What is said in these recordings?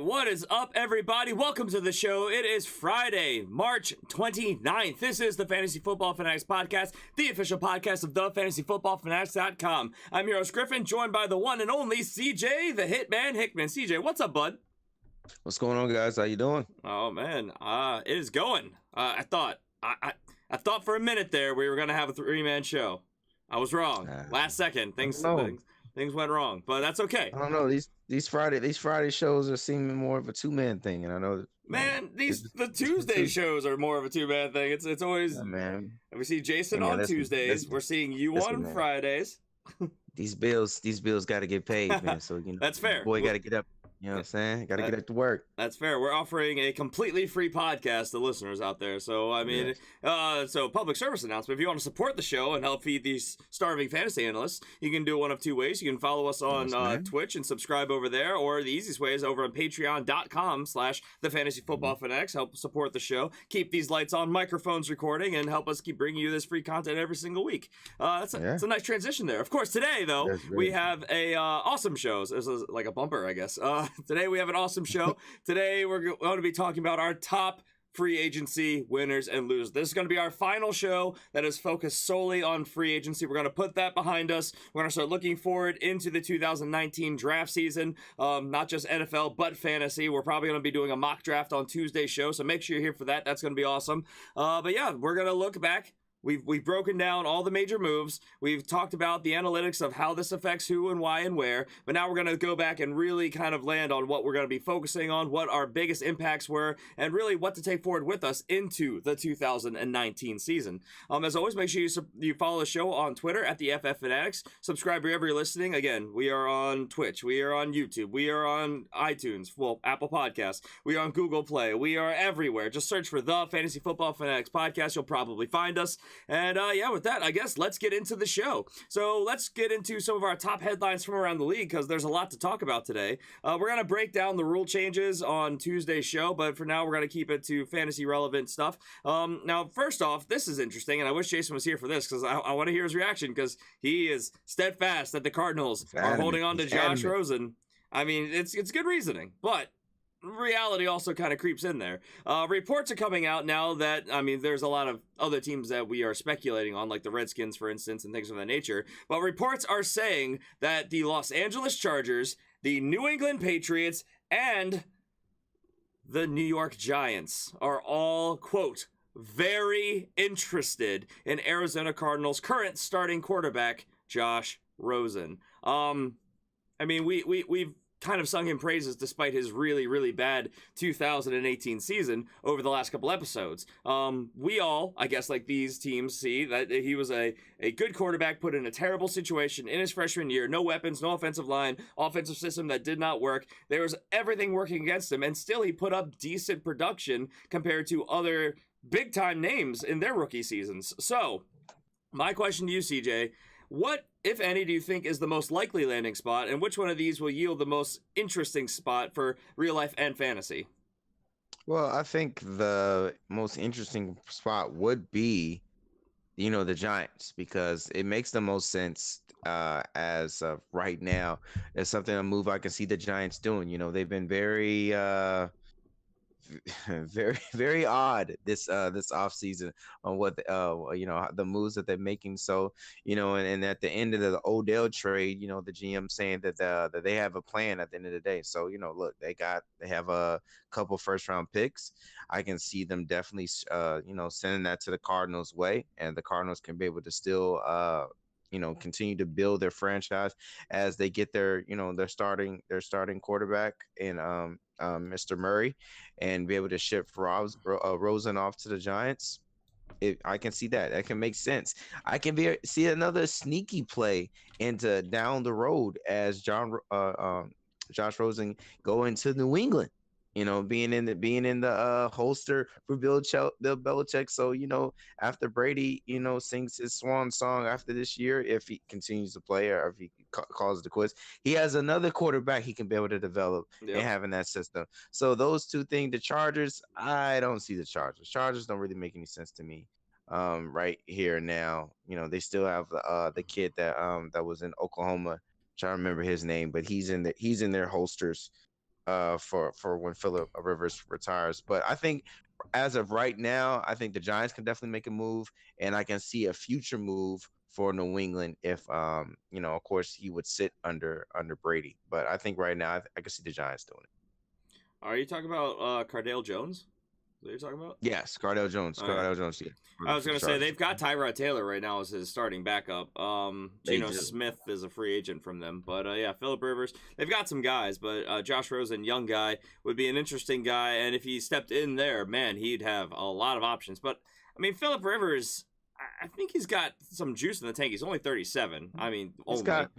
What is up, everybody? Welcome to the show. It is Friday, March 29th. This is the Fantasy Football Fanatics podcast, the official podcast of thefantasyfootballfanatics.com. I'm your host, Griffin, joined by the one and only CJ, the Hitman Hickman. CJ, what's up, bud? What's going on, guys? How you doing? Oh, man. It is going. I thought for a minute there we were going to have a three-man show. I was wrong. Last second, things went wrong, but that's okay. I don't know. These Friday shows are seeming more of a two-man thing, and I know. The Tuesday shows are more of a two-man thing. It's always man. We see Jason on Tuesdays. We're seeing you on Fridays. These bills got to get paid, man. So that's fair. Boy, got to get up. You know what I'm saying? Got to get up to work. That's fair. We're offering a completely free podcast to listeners out there. So, I mean, so public service announcement. If you want to support the show and help feed these starving fantasy analysts, you can do one of two ways. You can follow us on Twitch and subscribe over there, or the easiest way is over on patreon.com/thefantasyfootballfanatics. Help support the show. Keep these lights on, microphones recording, and help us keep bringing you this free content every single week. That's a nice transition there. Of course, today, though, we have a awesome show. This is like a bumper, I guess. Today we have an awesome show. Today we're going to be talking about our top free agency winners and losers. This is going to be our final show that is focused solely on free agency. We're going to put that behind us. We're going to start looking forward into the 2019 draft season, not just NFL, but fantasy. We're probably going to be doing a mock draft on Tuesday's show, so make sure you're here for that. That's going to be awesome. But yeah, we're going to look back. We've broken down all the major moves. We've talked about the analytics of how this affects who and why and where. But now we're going to go back and really kind of land on what we're going to be focusing on, what our biggest impacts were, and really what to take forward with us into the 2019 season. As always, make sure you follow the show on Twitter at the FF Fanatics. Subscribe wherever you're listening. Again, we are on Twitch. We are on YouTube. We are on iTunes. Well, Apple Podcasts. We are on Google Play. We are everywhere. Just search for the Fantasy Football Fanatics podcast. You'll probably find us. And with that, I guess let's get into the show. So let's get into some of our top headlines from around the league, because there's a lot to talk about today. We're going to break down the rule changes on Tuesday's show, but for now, we're going to keep it to fantasy relevant stuff. Now, first off, this is interesting, and I wish Jason was here for this, because I want to hear his reaction, because he is steadfast that the Cardinals are holding on to Josh Rosen. I mean, it's good reasoning, but reality also kind of creeps in there. Reports are coming out now that, there's a lot of other teams that we are speculating on, like the Redskins, for instance, and things of that nature. But reports are saying that the Los Angeles Chargers, the New England Patriots, and the New York Giants are all, quote, very interested in Arizona Cardinals' current starting quarterback, Josh Rosen. We've kind of sung him praises despite his really, really bad 2018 season over the last couple episodes. We all, I guess, like these teams, see that he was a good quarterback put in a terrible situation in his freshman year. No weapons, no offensive line, offensive system that did not work. There was everything working against him, and still he put up decent production compared to other big-time names in their rookie seasons. So, my question to you, CJ, what, if any, do you think is the most likely landing spot, and which one of these will yield the most interesting spot for real life and fantasy? Well, I think the most interesting spot would be, the Giants, because it makes the most sense as of right now. It's a move I can see the Giants doing. They've been very very, very odd this offseason on what the moves that they're making. So and at the end of the Odell trade, the GM saying that they have a plan at the end of the day. So look, they have a couple first round picks. I can see them definitely sending that to the Cardinals' way, and the Cardinals can be able to still continue to build their franchise as they get their starting quarterback in Mr. Murray, and be able to ship Rosen off to the Giants. I can see that. That can make sense. I can see another sneaky play into down the road as Josh Rosen go into New England. Being in the holster for Bill Belichick. So after Brady sings his swan song after this year, if he continues to play or if he calls the quiz, he has another quarterback he can be able to develop and have in that system. So those two things, the Chargers, I don't see the Chargers. Chargers don't really make any sense to me. Right here now, they still have the kid that was in Oklahoma. Trying to remember his name, but he's in their holsters. for when Phillip Rivers retires. But I think as of right now, I think the Giants can definitely make a move, and I can see a future move for New England if of course he would sit under Brady. But I think right now I can see the Giants doing it. Are you talking about Cardale Jones? Is that what you're talking about? Yes, Cardale Jones. Oh, yeah. Cardale Jones. Yeah. I was going to say they've got Tyrod Taylor right now as his starting backup. Geno Smith is a free agent from them, but yeah, Phillip Rivers. They've got some guys, but Josh Rosen, young guy, would be an interesting guy, and if he stepped in there, man, he'd have a lot of options. But I mean, Phillip Rivers, I think he's got some juice in the tank. He's only 37. I mean, he's got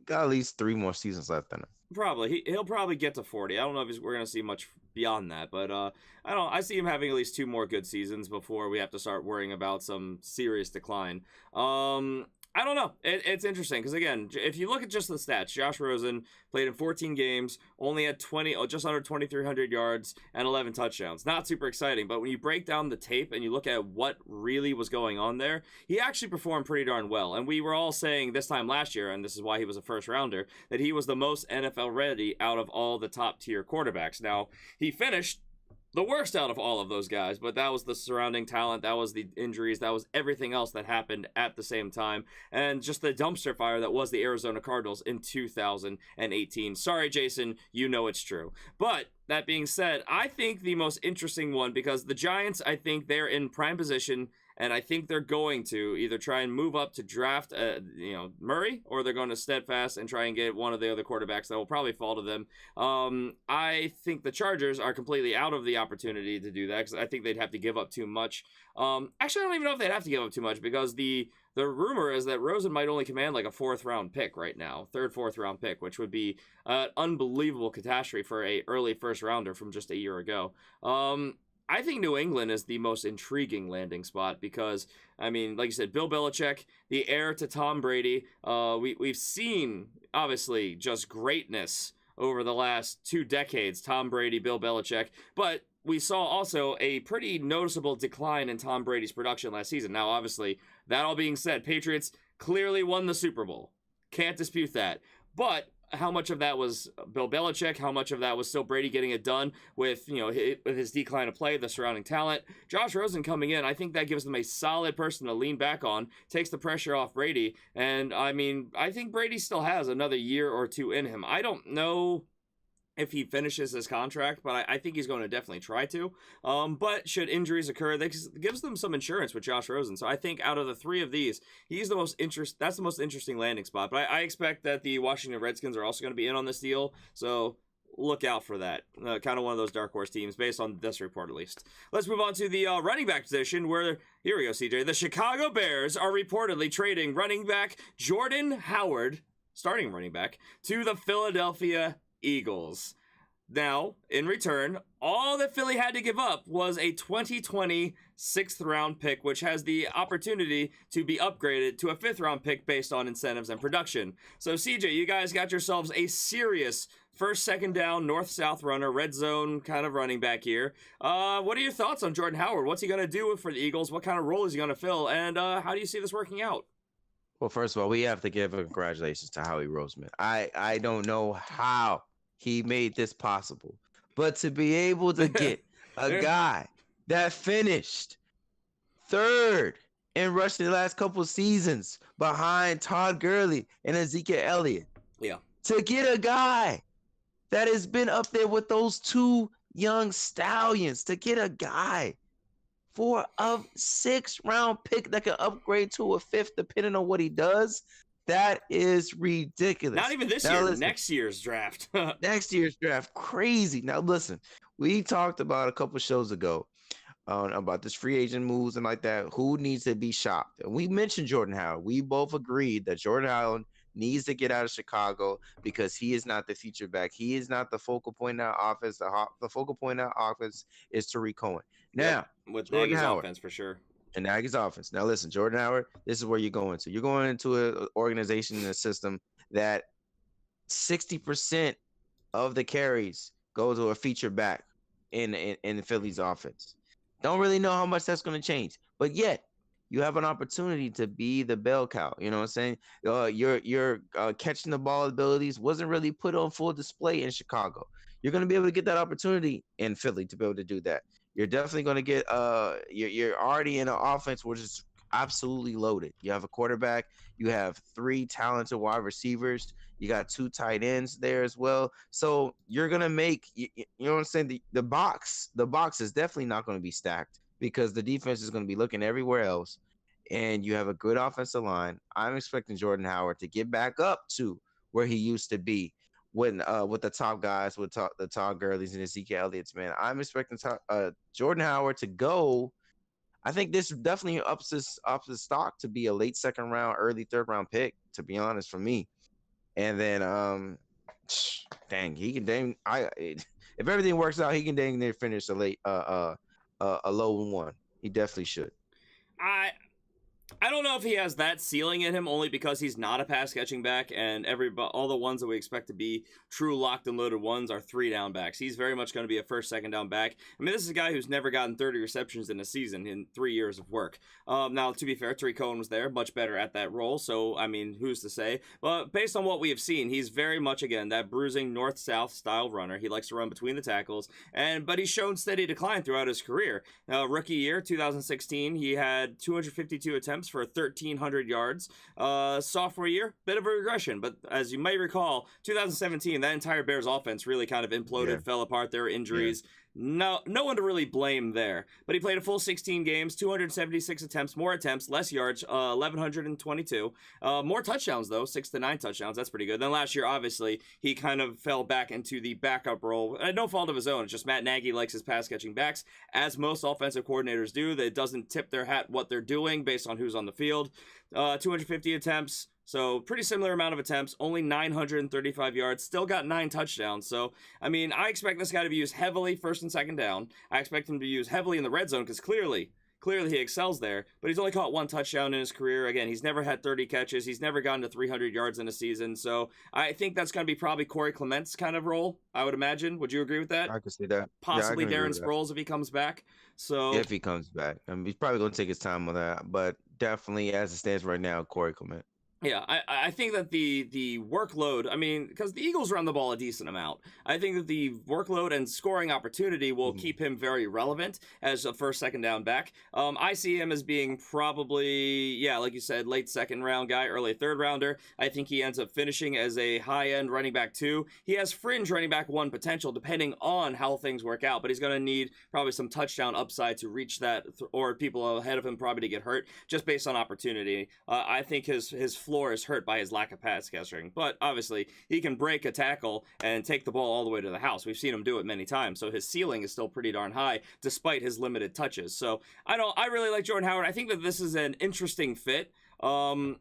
at least 3 more seasons left in him. Probably he'll probably get to 40. I don't know if we're gonna see much beyond that, but I see him having at least 2 more good seasons before we have to start worrying about some serious decline. I don't know. It's interesting because, again, if you look at just the stats, Josh Rosen played in 14 games, only had just under 2,300 yards and 11 touchdowns. Not super exciting, but when you break down the tape and you look at what really was going on there, he actually performed pretty darn well. And we were all saying this time last year, and this is why he was a first rounder, that he was the most NFL ready out of all the top tier quarterbacks. Now, he finished the worst out of all of those guys, but that was the surrounding talent, that was the injuries, that was everything else that happened at the same time, and just the dumpster fire that was the Arizona Cardinals in 2018. Sorry, Jason, you know it's true. But that being said, I think the most interesting one, because the Giants, I think they're in prime position, and I think they're going to either try and move up to draft, Murray, or they're going to steadfast and try and get one of the other quarterbacks that will probably fall to them. I think the Chargers are completely out of the opportunity to do that because I think they'd have to give up too much. Actually, I don't even know if they'd have to give up too much because the rumor is that Rosen might only command like a 4th round pick right now, 3rd, 4th round pick, which would be an unbelievable catastrophe for a early first rounder from just a year ago. I think New England is the most intriguing landing spot because, I mean, like you said, Bill Belichick, the heir to Tom Brady. We've seen, obviously, just greatness over the last 2 decades, Tom Brady, Bill Belichick. But we saw also a pretty noticeable decline in Tom Brady's production last season. Now, obviously, that all being said, Patriots clearly won the Super Bowl. Can't dispute that. But how much of that was Bill Belichick? How much of that was still Brady getting it done with his decline of play, the surrounding talent? Josh Rosen coming in, I think that gives them a solid person to lean back on, takes the pressure off Brady, and I mean, I think Brady still has another year or 2 in him. I don't know if he finishes his contract, but I think he's going to definitely try to. But should injuries occur, that gives them some insurance with Josh Rosen. So I think out of the 3 of these, that's the most interesting landing spot. But I expect that the Washington Redskins are also going to be in on this deal. So look out for that. Kind of one of those dark horse teams based on this report, at least. Let's move on to the running back position where, here we go, CJ. The Chicago Bears are reportedly trading running back Jordan Howard, starting running back, to the Philadelphia Eagles. Now, in return, all that Philly had to give up was a 2020 6th round pick, which has the opportunity to be upgraded to a 5th round pick based on incentives and production. So, CJ, you guys got yourselves a serious first, second down, north-south runner, red zone kind of running back here. What are your thoughts on Jordan Howard? What's he going to do for the Eagles? What kind of role is he going to fill? And how do you see this working out? Well, first of all, we have to give a congratulations to Howie Roseman. I don't know how he made this possible, but to be able to get a guy that finished 3rd in rushing the last couple seasons behind Todd Gurley and Ezekiel Elliott. Yeah. To get a guy that has been up there with those 2 young stallions, to get a guy for a 6th round pick that can upgrade to a 5th depending on what he does. That is ridiculous. Not even this year, listen, next year's draft. Next year's draft, crazy. Now, listen, we talked about a couple shows ago about this free agent moves and like that, who needs to be shopped. And we mentioned Jordan Howard. We both agreed that Jordan Howard needs to get out of Chicago because he is not the feature back. He is not the focal point in that offense. The focal point in that offense is Tariq Cohen. Now, with Nagy's offense for sure. And Nagy's offense. Now, listen, Jordan Howard, this is where you're going to. You're going into an organization and a system that 60% of the carries go to a feature back in Philly's offense. Don't really know how much that's going to change. But yet, you have an opportunity to be the bell cow. You know what I'm saying? Your catching the ball abilities wasn't really put on full display in Chicago. You're going to be able to get that opportunity in Philly to be able to do that. You're definitely going to get you're already in an offense which is absolutely loaded. You have a quarterback, you have 3 talented wide receivers, you got 2 tight ends there as well. So you're gonna make you know what I'm saying. The box is definitely not going to be stacked because the defense is going to be looking everywhere else, and you have a good offensive line. I'm expecting Jordan Howard to get back up to where he used to be when with the top guys, with the Todd Gurley's and Ezekiel Elliott's. Man, I'm expecting Jordan Howard to go. I think this definitely ups his stock to be a late second round, early third round pick. To be honest, for me, and then dang, he can dang. If everything works out, he can dang near finish a low 1. He definitely should. I don't know if he has that ceiling in him, only because he's not a pass catching back, and all the ones that we expect to be true locked and loaded ones are 3 down backs. He's very much going to be a first, second down back. I mean, this is a guy who's never gotten 30 receptions in a season in 3 years of work. Now, to be fair, Tariq Cohen was there, much better at that role, so, I mean, who's to say? But based on what we have seen, he's very much, again, that bruising north-south style runner. He likes to run between the tackles, but he's shown steady decline throughout his career. Rookie year, 2016, he had 252 attempts for 1,300 yards. Sophomore year, bit of a regression, but as you might recall, 2017, that entire Bears offense really kind of imploded, fell apart. There were injuries. Yeah. No one to really blame there. But he played a full 16 games, 276 attempts, more attempts, less yards, 1,122. More touchdowns, though, 6 to 9 touchdowns. That's pretty good. Then last year, obviously, he kind of fell back into the backup role. No fault of his own. It's just Matt Nagy likes his pass-catching backs, as most offensive coordinators do. That doesn't tip their hat what they're doing based on who's on the field. 250 attempts. So pretty similar amount of attempts, only 935 yards, still got 9 touchdowns. So, I mean, I expect this guy to be used heavily first and second down. I expect him to be used heavily in the red zone because clearly he excels there. But he's only caught 1 touchdown in his career. Again, he's never had 30 catches. He's never gotten to 300 yards in a season. So I think that's going to be probably Corey Clement's kind of role, I would imagine. Would you agree with that? I can see that. Possibly Darren Sproles if he comes back. So if he comes back. I mean, he's probably going to take his time on that. But definitely, as it stands right now, Corey Clement. Yeah, I think that the workload, I mean, because the Eagles run the ball a decent amount, I think that the workload and scoring opportunity will keep him very relevant as a first, second down back. I see him as being probably, yeah, like you said, late second round guy, early third rounder. I think he ends up finishing as a high-end running back 2. He has fringe running back 1 potential depending on how things work out, but he's going to need probably some touchdown upside to reach that, or people ahead of him probably to get hurt, just based on opportunity. I think his floor is hurt by his lack of pass catching, but obviously he can break a tackle and take the ball all the way to the house. We've seen him do it many times, so his ceiling is still pretty darn high despite his limited touches. So I really like Jordan Howard. I think that this is an interesting fit. I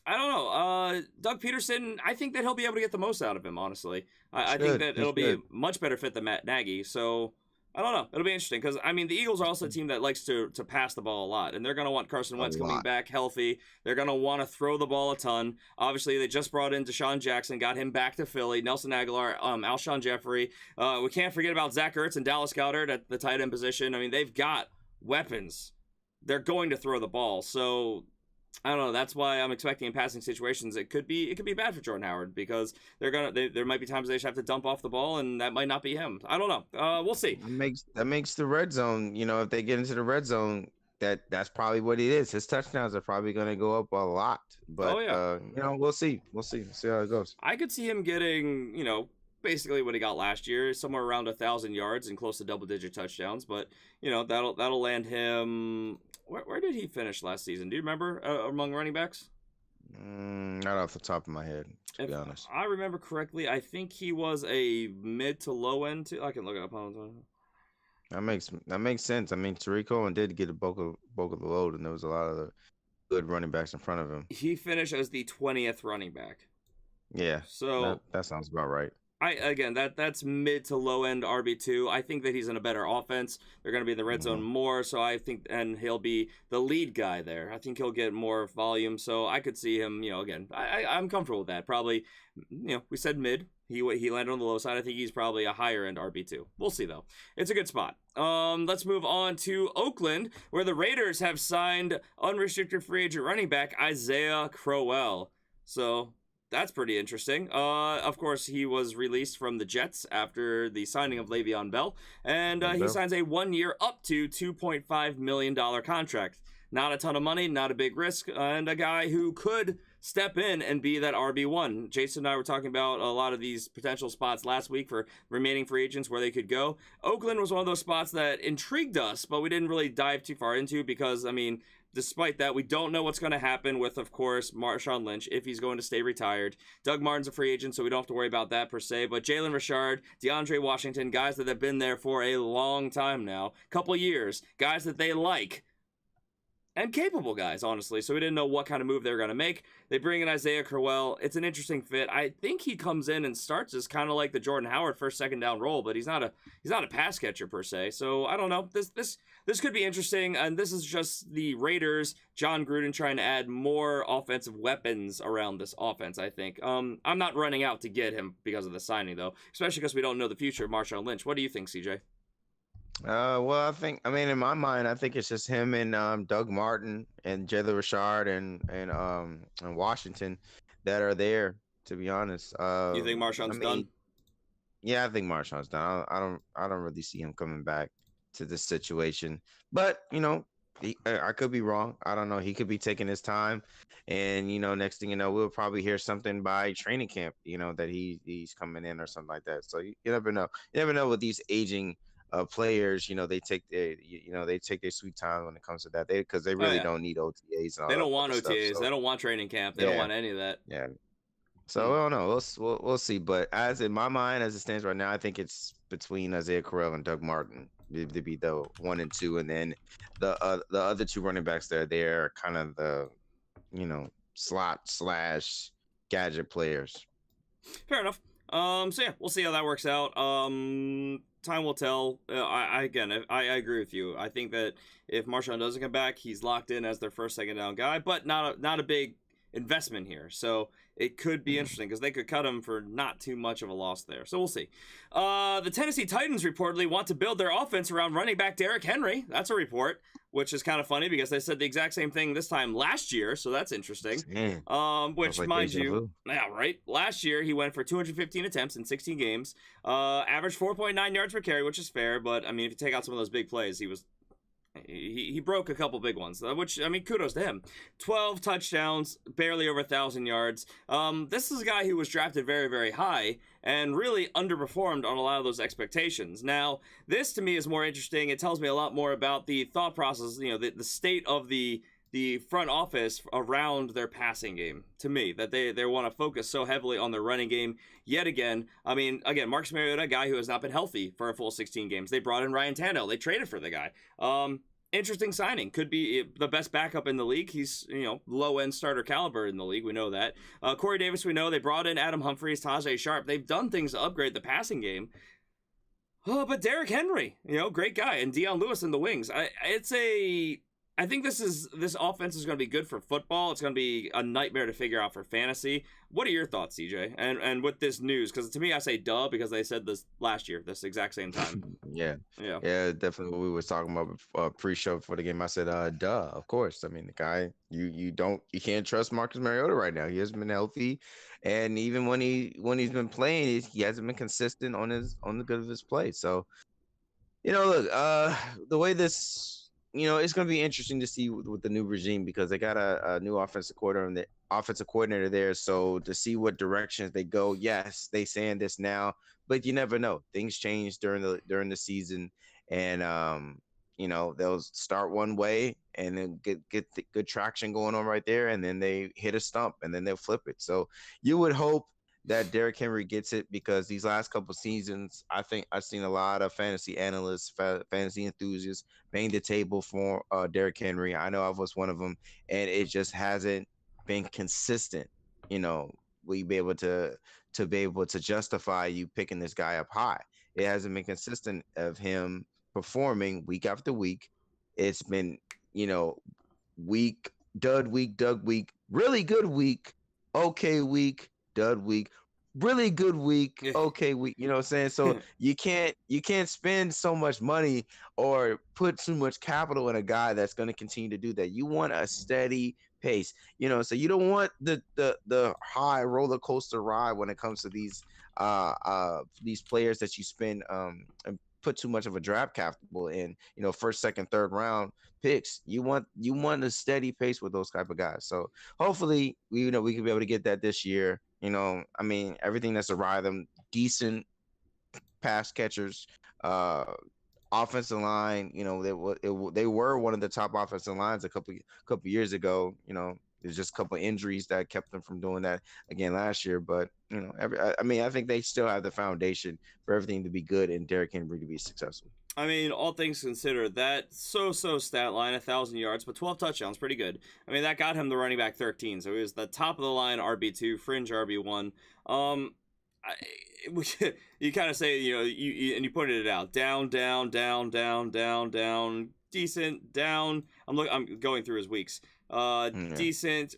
don't know. Doug Peterson, I think that he'll be able to get the most out of him, honestly. I think that it'll be a much better fit than Matt Nagy. So I don't know. It'll be interesting because, I mean, the Eagles are also a team that likes to pass the ball a lot, and they're going to want Carson Wentz coming back healthy. They're going to want to throw the ball a ton. Obviously, they just brought in Deshaun Jackson, got him back to Philly, Nelson Aguilar, Alshon Jeffrey. We can't forget about Zach Ertz and Dallas Goedert at the tight end position. I mean, they've got weapons. They're going to throw the ball. So I don't know. That's why I'm expecting in passing situations it could be bad for Jordan Howard because there might be times they just have to dump off the ball and that might not be him. I don't know. We'll see. That makes the red zone. You know, if they get into the red zone, that's probably what it is. His touchdowns are probably going to go up a lot. But you know, we'll see. We'll see how it goes. I could see him getting, you know, basically what he got last year, somewhere around 1,000 yards and close to double-digit touchdowns. But you know, that'll land him. Where did he finish last season? Do you remember among running backs? Not off the top of my head, to be honest. I remember correctly, I think he was a mid to low end too. I can look it up. That makes sense. I mean, Tariq Cohen did get a bulk of the load, and there was a lot of the good running backs in front of him. He finished as the 20th running back. Yeah. So that sounds about right. That's mid to low end RB2. I think that he's in a better offense. They're going to be in the red zone more, so I think, and he'll be the lead guy there. I think he'll get more volume, so I could see him. Again, I'm comfortable with that. Probably, we said mid. He landed on the low side. I think he's probably a higher end RB2. We'll see though. It's a good spot. Let's move on to Oakland, where the Raiders have signed unrestricted free agent running back Isaiah Crowell. So that's pretty interesting. Of course, he was released from the Jets after the signing of Le'Veon Bell, and he signs a 1 year up to $2.5 million contract. Not a ton of money, not a big risk, and a guy who could step in and be that RB1. Jason and I were talking about a lot of these potential spots last week for remaining free agents where they could go. Oakland was one of those spots that intrigued us, but we didn't really dive too far into because, despite that, we don't know what's going to happen with, of course, Marshawn Lynch, if he's going to stay retired. Doug Martin's a free agent, so we don't have to worry about that per se. But Jalen Richard, DeAndre Washington, guys that have been there for a long time now, couple years, guys that they like, and capable guys, honestly. So we didn't know what kind of move they were going to make. They bring in Isaiah Crowell. It's an interesting fit. I think he comes in and starts as kind of like the Jordan Howard first, second down role, but he's not a pass catcher per se. So I don't know. This could be interesting. And this is just the Raiders, John Gruden trying to add more offensive weapons around this offense, I think. I'm not running out to get him because of the signing, though, especially because we don't know the future of Marshawn Lynch. What do you think, CJ? Well, in my mind, I think it's just him and Doug Martin and Jalen Richard and Washington that are there. To be honest, You think Marshawn's done? Yeah, I think Marshawn's done. I don't really see him coming back to this situation. But I could be wrong. I don't know. He could be taking his time, and next thing you know, we'll probably hear something by training camp. That he's coming in or something like that. So you never know. You never know with these aging players, they take their sweet time when it comes to that, because they really don't need OTAs. And all they don't want OTAs. Stuff, so. They don't want training camp. They don't want any of that. Yeah. So I don't know. We'll see. But as in my mind, as it stands right now, I think it's between Isaiah Crowell and Doug Martin to be the 1 and 2, and then the other two running backs that are there, kind of the slot / gadget players. Fair enough. So yeah, we'll see how that works out. Time will tell. I agree with you. I think that if Marshawn doesn't come back, he's locked in as their first, second down guy, but not a big investment here. So it could be interesting because they could cut him for not too much of a loss there. So we'll see. The Tennessee Titans reportedly want to build their offense around running back Derrick Henry. That's a report, which is kind of funny because they said the exact same thing this time last year. So that's interesting. Which, like, mind you, yeah, right. Last year he went for 215 attempts in 16 games, averaged 4.9 yards per carry, which is fair. But if you take out some of those big plays, he broke a couple big ones, which, kudos to him. 12 touchdowns, barely over 1,000 yards. This is a guy who was drafted very, very high and really underperformed on a lot of those expectations. Now, this to me is more interesting. It tells me a lot more about the thought process, the state of the front office around their passing game, to me, that they want to focus so heavily on their running game yet again. Marcus Mariota, a guy who has not been healthy for a full 16 games. They brought in Ryan Tannehill. They traded for the guy. Interesting signing. Could be the best backup in the league. He's, low-end starter caliber in the league. We know that. Corey Davis, we know. They brought in Adam Humphries, Tajay Sharp. They've done things to upgrade the passing game. Oh, but Derrick Henry, great guy. And Dion Lewis in the wings. I think this offense is going to be good for football. It's going to be a nightmare to figure out for fantasy. What are your thoughts, CJ? And with this news, because to me, I say duh because they said this last year, this exact same time. Yeah, definitely. What we were talking about pre-show for the game, I said, duh, of course. The guy, you can't trust Marcus Mariota right now. He hasn't been healthy, and even when he's been playing, he hasn't been consistent on the good of his play. So, look, the way this. It's going to be interesting to see with the new regime because they got a new offensive coordinator there. So to see what directions they go, yes, they saying this now, but you never know. Things change during the season, and they'll start one way and then get the good traction going on right there, and then they hit a stump and then they'll flip it. So you would hope that Derrick Henry gets it because these last couple seasons, I think I've seen a lot of fantasy analysts, fantasy enthusiasts bang the table for Derrick Henry. I know I was one of them, and it just hasn't been consistent. Will you be able to to be able to justify you picking this guy up high. It hasn't been consistent of him performing week after week. It's been, week, dud week, really good week, okay week, dud week, really good week, okay week. You know what I'm saying? So you can't spend so much money or put too much capital in a guy that's going to continue to do that. You want a steady pace, so you don't want the high roller coaster ride when it comes to these players that you spend and put too much of a draft capital in, first, second, third round picks. You want a steady pace with those type of guys. So hopefully we can be able to get that this year. Everything that's around them, decent pass catchers, offensive line. They were one of the top offensive lines a couple years ago. There's just a couple of injuries that kept them from doing that again last year. But I think they still have the foundation for everything to be good and Derrick Henry to be successful. All things considered, that so stat line, 1,000 yards, but 12 touchdowns, pretty good. That got him the running back 13, so he was the top of the line RB2, fringe RB1. You kind of say, and you pointed it out, down, decent, down. I'm going through his weeks. Decent,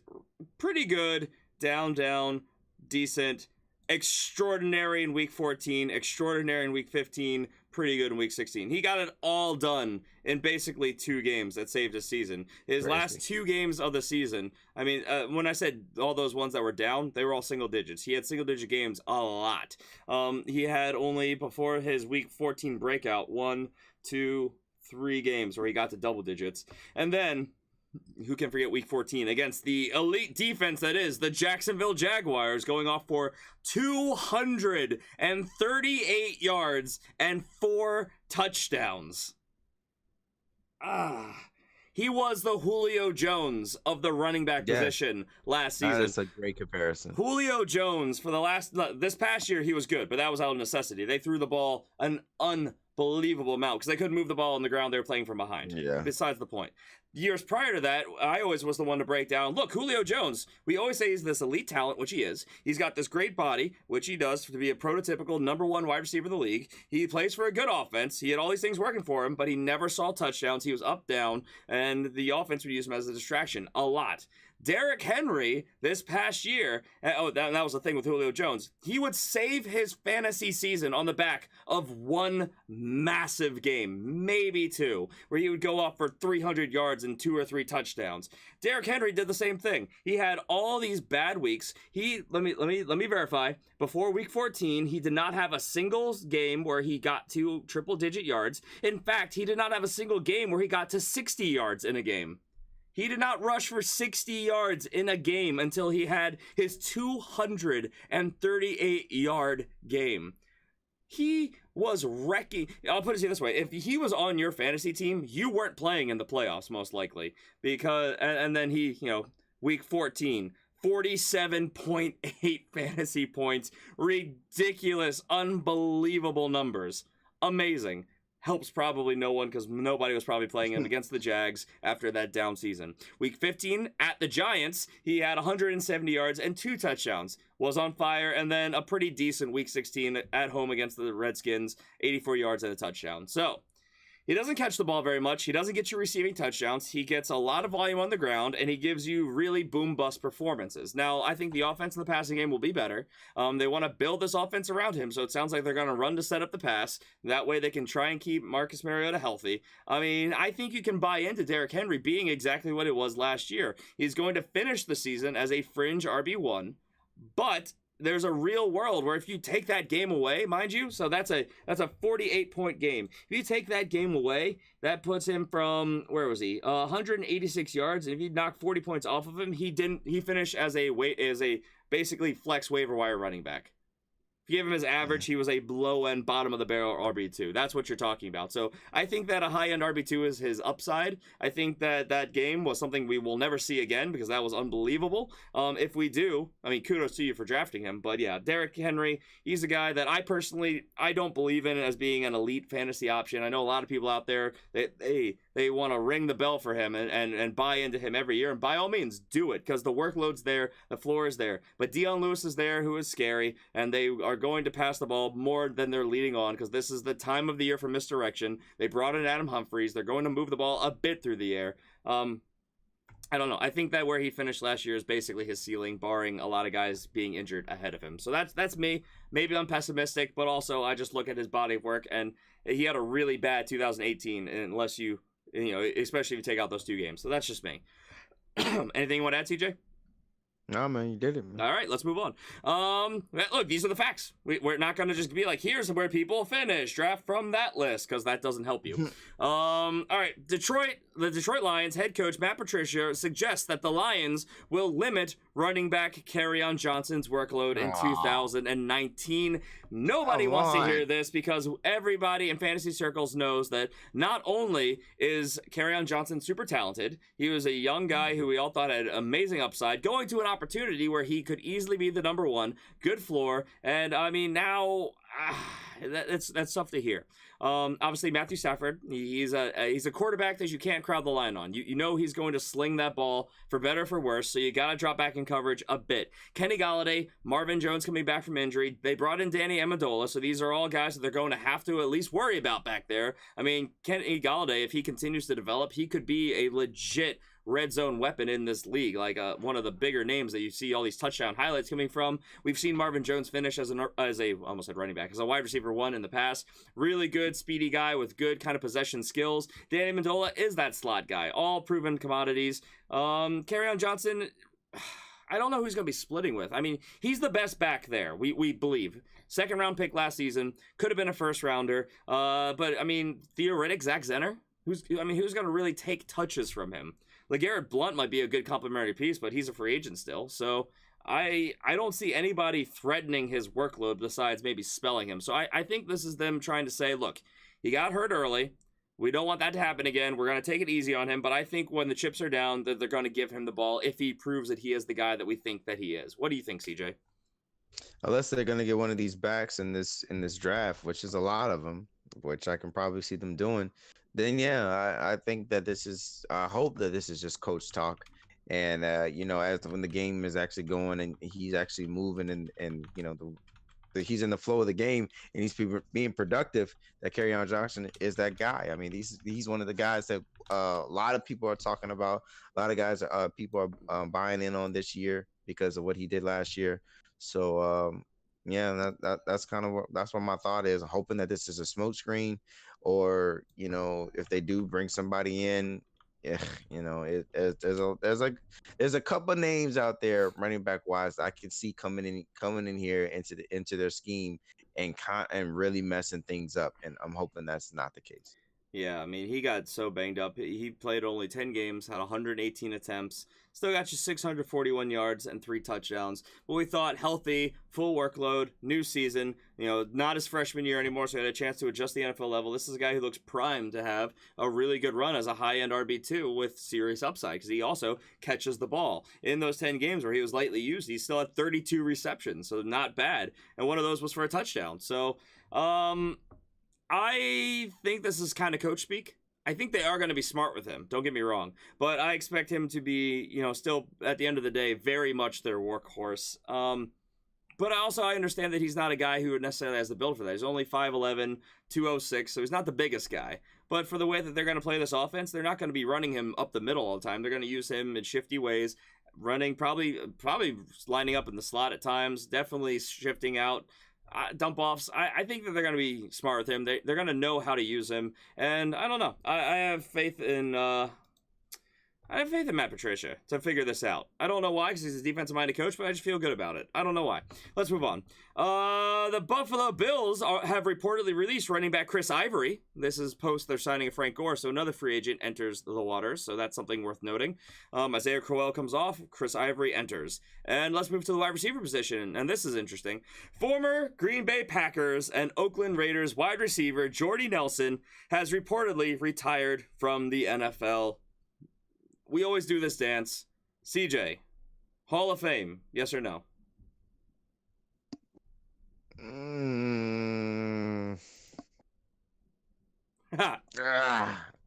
pretty good, down, decent, extraordinary in week 14, extraordinary in week 15, pretty good in week 16. He got it all done in basically 2 games that saved his season. His last 2 games of the season, when I said all those ones that were down, they were all single digits. He had single digit games a lot. He had only, before his week 14 breakout, 1, 2, 3 games where he got to double digits. And then, who can forget week 14 against the elite defense that is the Jacksonville Jaguars, going off for 238 yards and 4 touchdowns. He was the Julio Jones of the running back position last season. That's a great comparison. Julio Jones, for this past year, he was good, but that was out of necessity. They threw the ball an unbelievable amount because they couldn't move the ball on the ground. They were playing from behind. Yeah. Besides the point. Years prior to that, I always was the one to break down, look, Julio Jones, we always say he's this elite talent, which he is. He's got this great body, which he does to be a prototypical number 1 wide receiver in the league. He plays for a good offense. He had all these things working for him, but he never saw touchdowns. He was up, down, and the offense would use him as a distraction a lot. Derrick Henry, this past year, that was the thing with Julio Jones, he would save his fantasy season on the back of 1 massive game, maybe 2, where he would go off for 300 yards and 2 or 3 touchdowns. Derrick Henry did the same thing. He had all these bad weeks. Let me verify. Before week 14, he did not have a single game where he got to triple-digit yards. In fact, he did not have a single game where he got to 60 yards in a game. He did not rush for 60 yards in a game until he had his 238-yard game. He was wrecking. I'll put it this way. If he was on your fantasy team, you weren't playing in the playoffs, most likely. And then he, week 14, 47.8 fantasy points. Ridiculous, unbelievable numbers. Amazing. Helps probably no one because nobody was probably playing him against the Jags after that down season. Week 15 at the Giants, he had 170 yards and 2 touchdowns. Was on fire, and then a pretty decent week 16 at home against the Redskins, 84 yards and a touchdown. So, he doesn't catch the ball very much. He doesn't get you receiving touchdowns. He gets a lot of volume on the ground, and he gives you really boom-bust performances. Now, I think the offense in the passing game will be better. They want to build this offense around him, so it sounds like they're going to run to set up the pass. That way they can try and keep Marcus Mariota healthy. I think you can buy into Derrick Henry being exactly what it was last year. He's going to finish the season as a fringe RB1, but there's a real world where if you take that game away, mind you, so that's a 48-point game. If you take that game away, that puts him from, where was he? 186 yards. And if you knock 40 points off of him, he finished as a basically flex waiver wire running back. If you give him his average, he was a low-end, bottom-of-the-barrel RB2. That's what you're talking about. So I think that a high-end RB2 is his upside. I think that that game was something we will never see again because that was unbelievable. If we do, I mean, kudos to you for drafting him. But yeah, Derrick Henry, he's a guy that I don't believe in as being an elite fantasy option. I know a lot of people out there, they want to ring the bell for him and buy into him every year. And by all means, do it because the workload's there, the floor is there. But Dion Lewis is there, who is scary, and they are going to pass the ball more than they're leading on because this is the time of the year for misdirection. They brought in Adam Humphries. They're going to move the ball a bit through the air. I don't know. I think that where he finished last year is basically his ceiling, barring a lot of guys being injured ahead of him. So that's me. Maybe I'm pessimistic, but also I just look at his body of work, and he had a really bad 2018 unless you know, especially if you take out those 2 games. So that's just me. Anything you want to add, CJ? No, man, you did it, man. All right, let's move on. Look, these are the facts. We're not going to just be like, here's where people finish. Draft from that list, because that doesn't help you. All right, the Detroit Lions head coach Matt Patricia suggests that the Lions will limit running back Kerryon Johnson's workload in 2019. Nobody wants to hear this because everybody in fantasy circles knows that not only is Kerryon Johnson super talented, he was a young guy who we all thought had amazing upside, going to an opportunity where he could easily be the number 1, good floor, and I mean now that's tough to hear. Obviously Matthew Stafford, he's a quarterback that you can't crowd the line on. You know he's going to sling that ball for better or for worse, so you got to drop back in coverage a bit. Kenny Golladay, Marvin Jones coming back from injury. They brought in Danny Amendola, so these are all guys that they're going to have to at least worry about back there. I mean, Kenny Golladay, if he continues to develop, he could be a legit red zone weapon in this league, like one of the bigger names that you see all these touchdown highlights coming from. We've seen Marvin Jones finish as a almost said running back, as a wide receiver 1 in the past. Really good, speedy guy with good kind of possession skills. Danny Amendola is that slot guy. All proven commodities. Kerryon Johnson, I don't know who's going to be splitting with. I mean, he's the best back there, we believe. 2nd round pick last season, could have been a 1st rounder. But I mean, theoretic Zach Zenner, who's going to really take touches from him? LeGarrette Blount might be a good complementary piece, but he's a free agent still. So I don't see anybody threatening his workload besides maybe spelling him. So I think this is them trying to say, look, he got hurt early. We don't want that to happen again. We're going to take it easy on him. But I think when the chips are down, that they're going to give him the ball if he proves that he is the guy that we think that he is. What do you think, CJ? Unless they're going to get one of these backs in this draft, which is a lot of them, which I can probably see them doing. Then yeah, I think that I hope that this is just coach talk, and you know, as when the game is actually going and he's actually moving and you know he's in the flow of the game and he's being productive, that Kerryon Johnson is that guy. I mean, he's one of the guys that a lot of people are talking about. A lot of guys, people are buying in on this year because of what he did last year. So yeah, that's kind of that's what my thought is. Hoping that this is a smokescreen, or you know, if they do bring somebody in, yeah, you know, there's a couple names out there running back wise I can see coming in here into their scheme and really messing things up, and I'm hoping that's not the case. Yeah, I mean, he got so banged up. He played only 10 games, had 118 attempts, still got you 641 yards and 3 touchdowns. But we thought healthy, full workload, new season, you know, not his freshman year anymore, so he had a chance to adjust the NFL level. This is a guy who looks primed to have a really good run as a high-end RB2 with serious upside, because he also catches the ball. In those 10 games where he was lightly used, he still had 32 receptions, so not bad. And one of those was for a touchdown. So, I think this is kind of coach speak. I think they are going to be smart with him. Don't get me wrong. But I expect him to be, you know, still at the end of the day, very much their workhorse. But I understand that he's not a guy who necessarily has the build for that. He's only 5'11", 206, so he's not the biggest guy. But for the way that they're going to play this offense, they're not going to be running him up the middle all the time. They're going to use him in shifty ways, running probably lining up in the slot at times, definitely shifting out. Dump offs. I think that they're going to be smart with him. They're going to know how to use him, and I don't know. I have faith in. I I have faith in Matt Patricia to figure this out. I don't know why, because he's a defensive-minded coach, but I just feel good about it. I don't know why. Let's move on. The Buffalo Bills have reportedly released running back Chris Ivory. This is post their signing of Frank Gore, so another free agent enters the waters, so that's something worth noting. Isaiah Crowell comes off, Chris Ivory enters. And let's move to the wide receiver position, and this is interesting. Former Green Bay Packers and Oakland Raiders wide receiver Jordy Nelson has reportedly retired from the NFL. We always do this dance. CJ, Hall of Fame, yes or no? I'm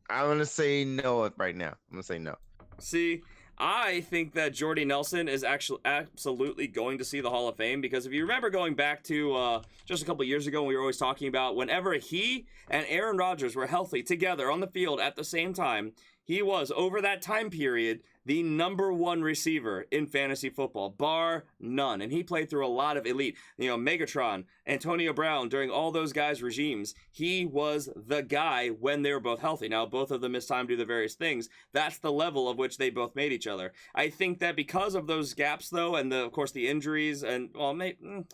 going to say no right now. I'm going to say no. See, I think that Jordy Nelson is actually absolutely going to see the Hall of Fame, because if you remember going back to just a couple years ago when we were always talking about whenever he and Aaron Rodgers were healthy together on the field at the same time, he was, over that time period, the #1 receiver in fantasy football, bar none. And he played through a lot of elite, Megatron, Antonio Brown, during all those guys' regimes. He was the guy when they were both healthy. Now, both of them missed time due to various things. That's the level of which they both made each other. I think that because of those gaps, though, and of course the injuries, and I don't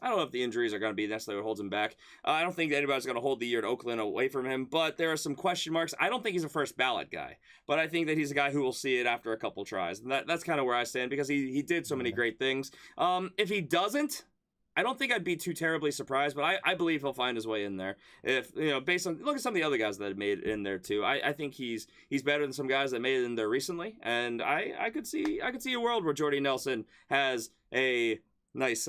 know if the injuries are going to be necessarily what holds him back. I don't think anybody's going to hold the year at Oakland away from him, but there are some question marks. I don't think he's a first ballot guy, but I think that he's a guy who will see it after a couple tries. And that's kind of where I stand, because he did so many great things. If he doesn't, I don't think I'd be too terribly surprised, but I believe he'll find his way in there. If based on, look at some of the other guys that have made it in there too. I think he's better than some guys that made it in there recently, and I could see a world where Jordy Nelson has a nice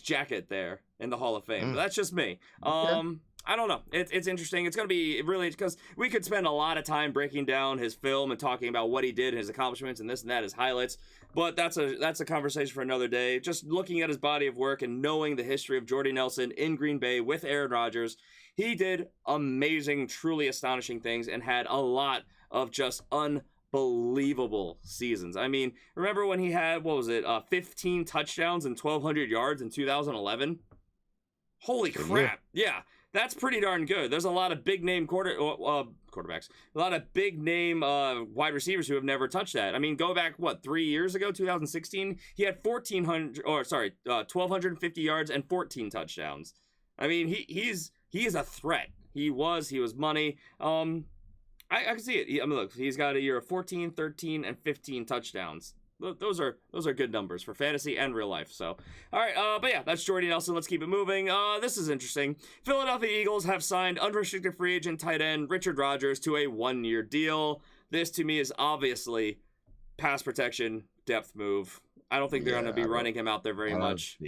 jacket there in the Hall of Fame. But that's just me. Okay. I don't know. It's interesting. It's going to be really, because we could spend a lot of time breaking down his film and talking about what he did, his accomplishments, and this and that, his highlights. But that's a conversation for another day. Just looking at his body of work and knowing the history of Jordy Nelson in Green Bay with Aaron Rodgers, he did amazing, truly astonishing things and had a lot of just unbelievable seasons. I mean, remember when he had, 15 touchdowns and 1,200 yards in 2011? Holy crap. Yeah. That's pretty darn good. There's a lot of big name quarterbacks, a lot of big name wide receivers who have never touched that. I mean, go back 3 years ago, 2016, he had 1,250 yards and 14 touchdowns. I mean, he is a threat. He was money. I can see it. Look, he's got a year of 14, 13, and 15 touchdowns. Those are good numbers for fantasy and real life. So, all right, but yeah, that's Jordy Nelson. Let's keep it moving. This is interesting. Philadelphia Eagles have signed unrestricted free agent tight end Richard Rodgers to a 1-year deal. This to me is obviously pass protection depth move. I don't think they're going to be running him out there very much.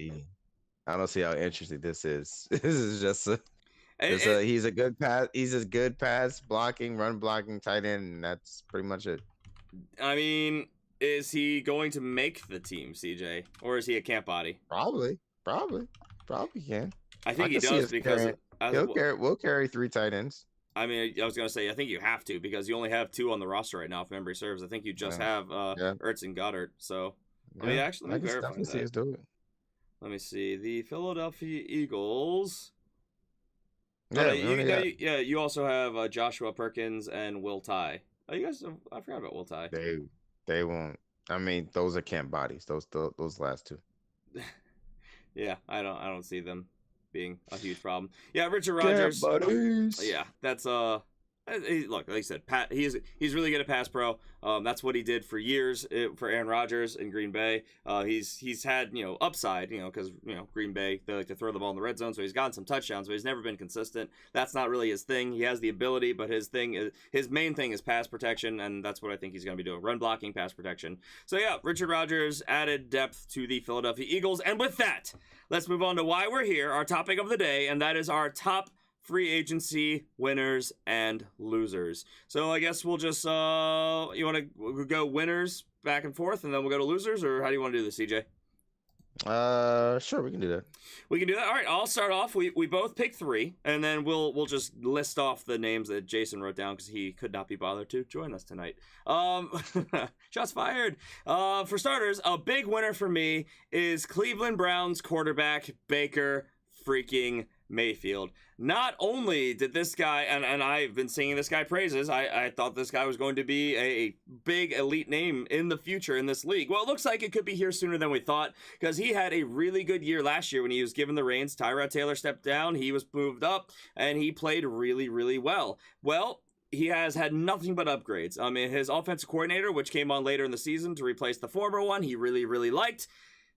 I don't see how interesting this is. This is just he's a good pass blocking, run blocking tight end, and that's pretty much it. I mean, is he going to make the team, CJ? Or is he a camp body? Probably can. I think he does, because we'll carry 3 tight ends. I mean, I was going to say, I think you have to, because you only have 2 on the roster right now, if memory serves. I think you just have Ertz and Goddard. So, let me verify that. Let me see. The Philadelphia Eagles. You also have Joshua Perkins and Will Tye. Oh, you guys, I forgot about Will Tye. They won't. I mean, those are camp bodies. Those last 2. Yeah, I don't see them being a huge problem. Yeah, Richard Rodgers. Camp buddies. Yeah, that's look, like I said, he's really good at pass pro. That's what he did for years for Aaron Rodgers in Green Bay. He's had upside, because Green Bay, they like to throw the ball in the red zone, so he's gotten some touchdowns, but he's never been consistent. That's not really his thing. He has the ability, but his main thing is pass protection, and that's what I think he's going to be doing: run blocking, pass protection. So yeah, Richard Rodgers added depth to the Philadelphia Eagles, and with that, let's move on to why we're here. Our topic of the day, and that is our top free agency winners and losers. So I guess we'll just, you want to go winners back and forth, and then we'll go to losers, or how do you want to do this, CJ? Sure, we can do that. We can do that. All right, I'll start off. We both pick 3, and then we'll just list off the names that Jason wrote down, because he could not be bothered to join us tonight. Shots fired. For starters, a big winner for me is Cleveland Browns quarterback Baker freaking Mayfield. Not only did this guy, and I've been singing this guy praises, I thought this guy was going to be a big elite name in the future in this league. Well, it looks like it could be here sooner than we thought, because he had a really good year last year when he was given the reins. Tyrod Taylor stepped down, he was moved up, and he played really, really well. Well, he has had nothing but upgrades. I mean, his offensive coordinator, which came on later in the season to replace the former one, he really, really liked.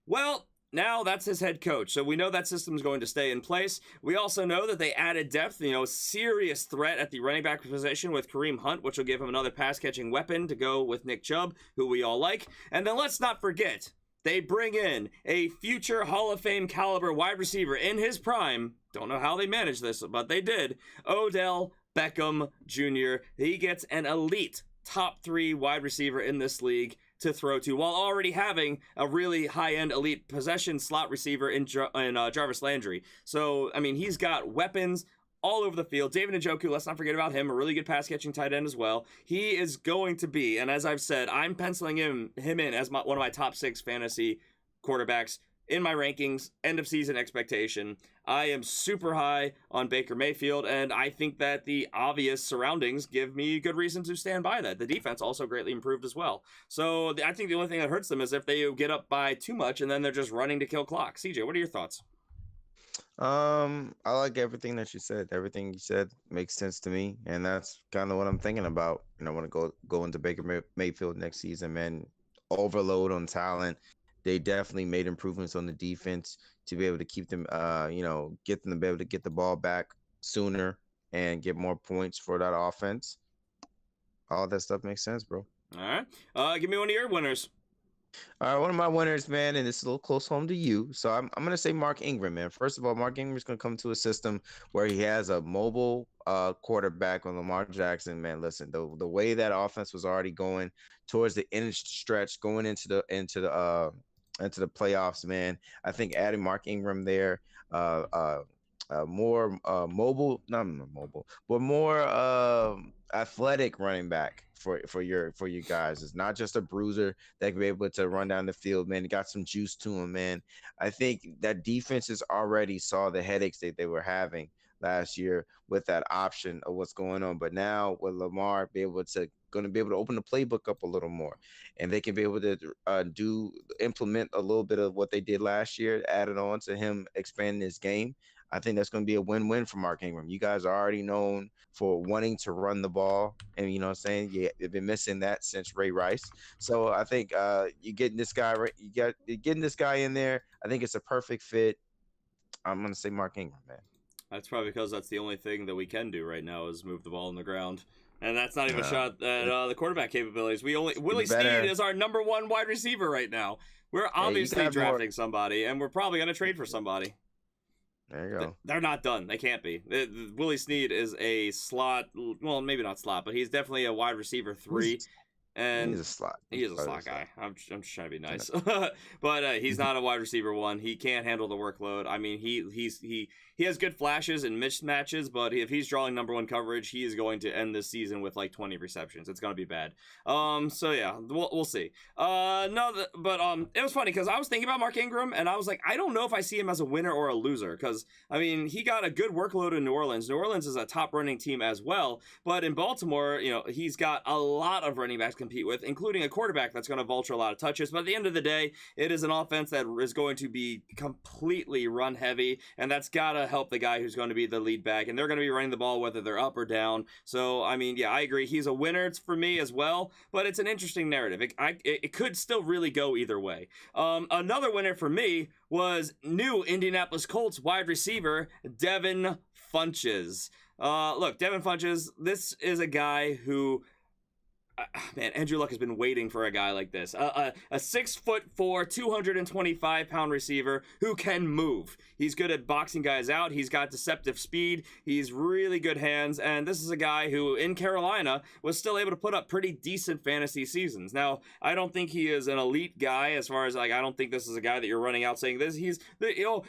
Well, now that's his head coach, so we know that system's going to stay in place. We also know that they added depth, serious threat at the running back position with Kareem Hunt, which will give him another pass-catching weapon to go with Nick Chubb, who we all like. And then let's not forget, they bring in a future Hall of Fame caliber wide receiver in his prime. Don't know how they managed this, but they did. Odell Beckham Jr. He gets an elite top 3 wide receiver in this league to throw to, while already having a really high-end elite possession slot receiver in Jarvis Landry. So, I mean, he's got weapons all over the field. David Njoku, let's not forget about him, a really good pass-catching tight end as well. He is going to be, and as I've said, I'm penciling him in as one of my top 6 fantasy quarterbacks in my rankings, end of season expectation. I am super high on Baker Mayfield, and I think that the obvious surroundings give me good reason to stand by that. The defense also greatly improved as well. So I think the only thing that hurts them is if they get up by too much and then they're just running to kill clock. CJ, what are your thoughts? I like everything that you said. Everything you said makes sense to me, and that's kind of what I'm thinking about. I want to go into Baker Mayfield next season, man. Overload on talent. They definitely made improvements on the defense to be able to keep them, get them to be able to get the ball back sooner and get more points for that offense. All that stuff makes sense, bro. All right. Give me one of your winners. All right, one of my winners, man, and it's a little close home to you. So I'm going to say Mark Ingram, man. First of all, Mark Ingram's going to come to a system where he has a mobile quarterback on Lamar Jackson, man. Listen, the way that offense was already going towards the end stretch, going into the playoffs, man. I think adding Mark Ingram there, more mobile, not mobile, but more athletic running back for you guys. It's not just a bruiser that can be able to run down the field, man. He got some juice to him, man. I think that defenses already saw the headaches that they were having last year with that option of what's going on. But now with Lamar going to be able to open the playbook up a little more, and they can be able to implement a little bit of what they did last year, added on to him expanding his game. I think that's going to be a win-win for Mark Ingram. You guys are already known for wanting to run the ball, and you've been missing that since Ray Rice. So I think you're getting this guy you're getting this guy in there. I think it's a perfect fit. I'm going to say Mark Ingram, man. That's probably because that's the only thing that we can do right now is move the ball on the ground. And that's not even a shot at the quarterback capabilities. Willie Snead is our number 1 wide receiver right now. We're obviously drafting somebody, and we're probably going to trade for somebody. There you go. They're not done. They can't be. Willie Snead is a slot. Well, maybe not slot, but he's definitely a wide receiver 3. And he's a slot. He is a slot guy. I'm just trying to be nice, but he's not a wide receiver 1. He can't handle the workload. I mean, he has good flashes and mismatches, but if he's drawing number 1 coverage, he is going to end this season with like 20 receptions. It's gonna be bad. So yeah, we'll see. It was funny because I was thinking about Mark Ingram, and I was like, I don't know if I see him as a winner or a loser, because I mean, he got a good workload in New Orleans. New Orleans is a top running team as well, but in Baltimore, he's got a lot of running backs to compete with, including a quarterback that's going to vulture a lot of touches. But at the end of the day, it is an offense that is going to be completely run heavy, and that's got to help the guy who's going to be the lead back, and they're going to be running the ball whether they're up or down. So, I mean, yeah, I agree. He's a winner for me as well, but it's an interesting narrative. It could still really go either way. Another winner for me was new Indianapolis Colts wide receiver, Devin Funchess. Look, Devin Funchess, this is a guy who... man, Andrew Luck has been waiting for a guy like this. A 6'4", 225-pound receiver who can move. He's good at boxing guys out. He's got deceptive speed. He's really good hands. And this is a guy who, in Carolina, was still able to put up pretty decent fantasy seasons. Now, I don't think he is an elite guy as far as, I don't think this is a guy that you're running out saying this.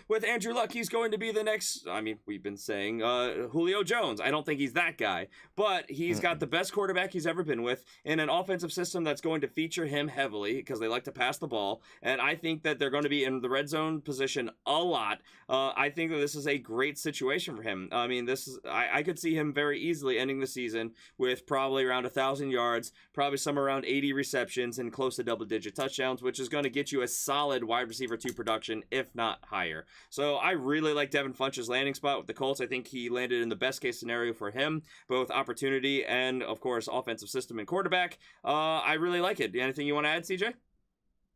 With Andrew Luck, he's going to be the next, we've been saying Julio Jones. I don't think he's that guy. But he's got the best quarterback he's ever been with. in an offensive system that's going to feature him heavily because they like to pass the ball. And I think that they're going to be in the red zone position a lot. I think that this is a great situation for him. I mean, I could see him very easily ending the season with probably around 1,000 yards, probably somewhere around 80 receptions and close to double-digit touchdowns, which is going to get you a solid wide receiver 2 production, if not higher. So I really like Devin Funch's landing spot with the Colts. I think he landed in the best case scenario for him, both opportunity and, of course, offensive system and quarterback. I really like it. Anything you want to add, CJ?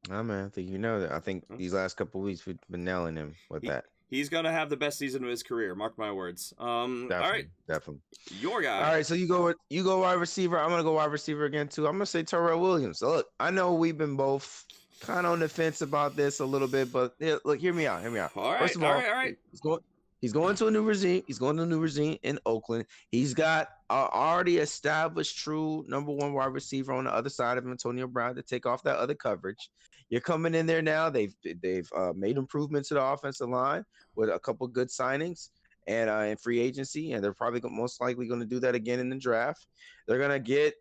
Oh, man, I think you know that. I think these last couple of weeks we've been nailing him with that. He's going to have the best season of his career. Mark my words. Definitely, all right. Definitely. Your guy. All right, so you go wide receiver. I'm going to go wide receiver again, too. I'm going to say Terrell Williams. So, look, I know we've been both kind of on the fence about this a little bit, but look, hear me out. All right, First of all, all right. He's going to a new regime. He's going to a new regime in Oakland. He's got already established true number 1 wide receiver on the other side of Antonio Brown to take off that other coverage. You're coming in there now. They've made improvements to the offensive line with a couple good signings and in free agency, and they're probably most likely going to do that again in the draft. They're going to get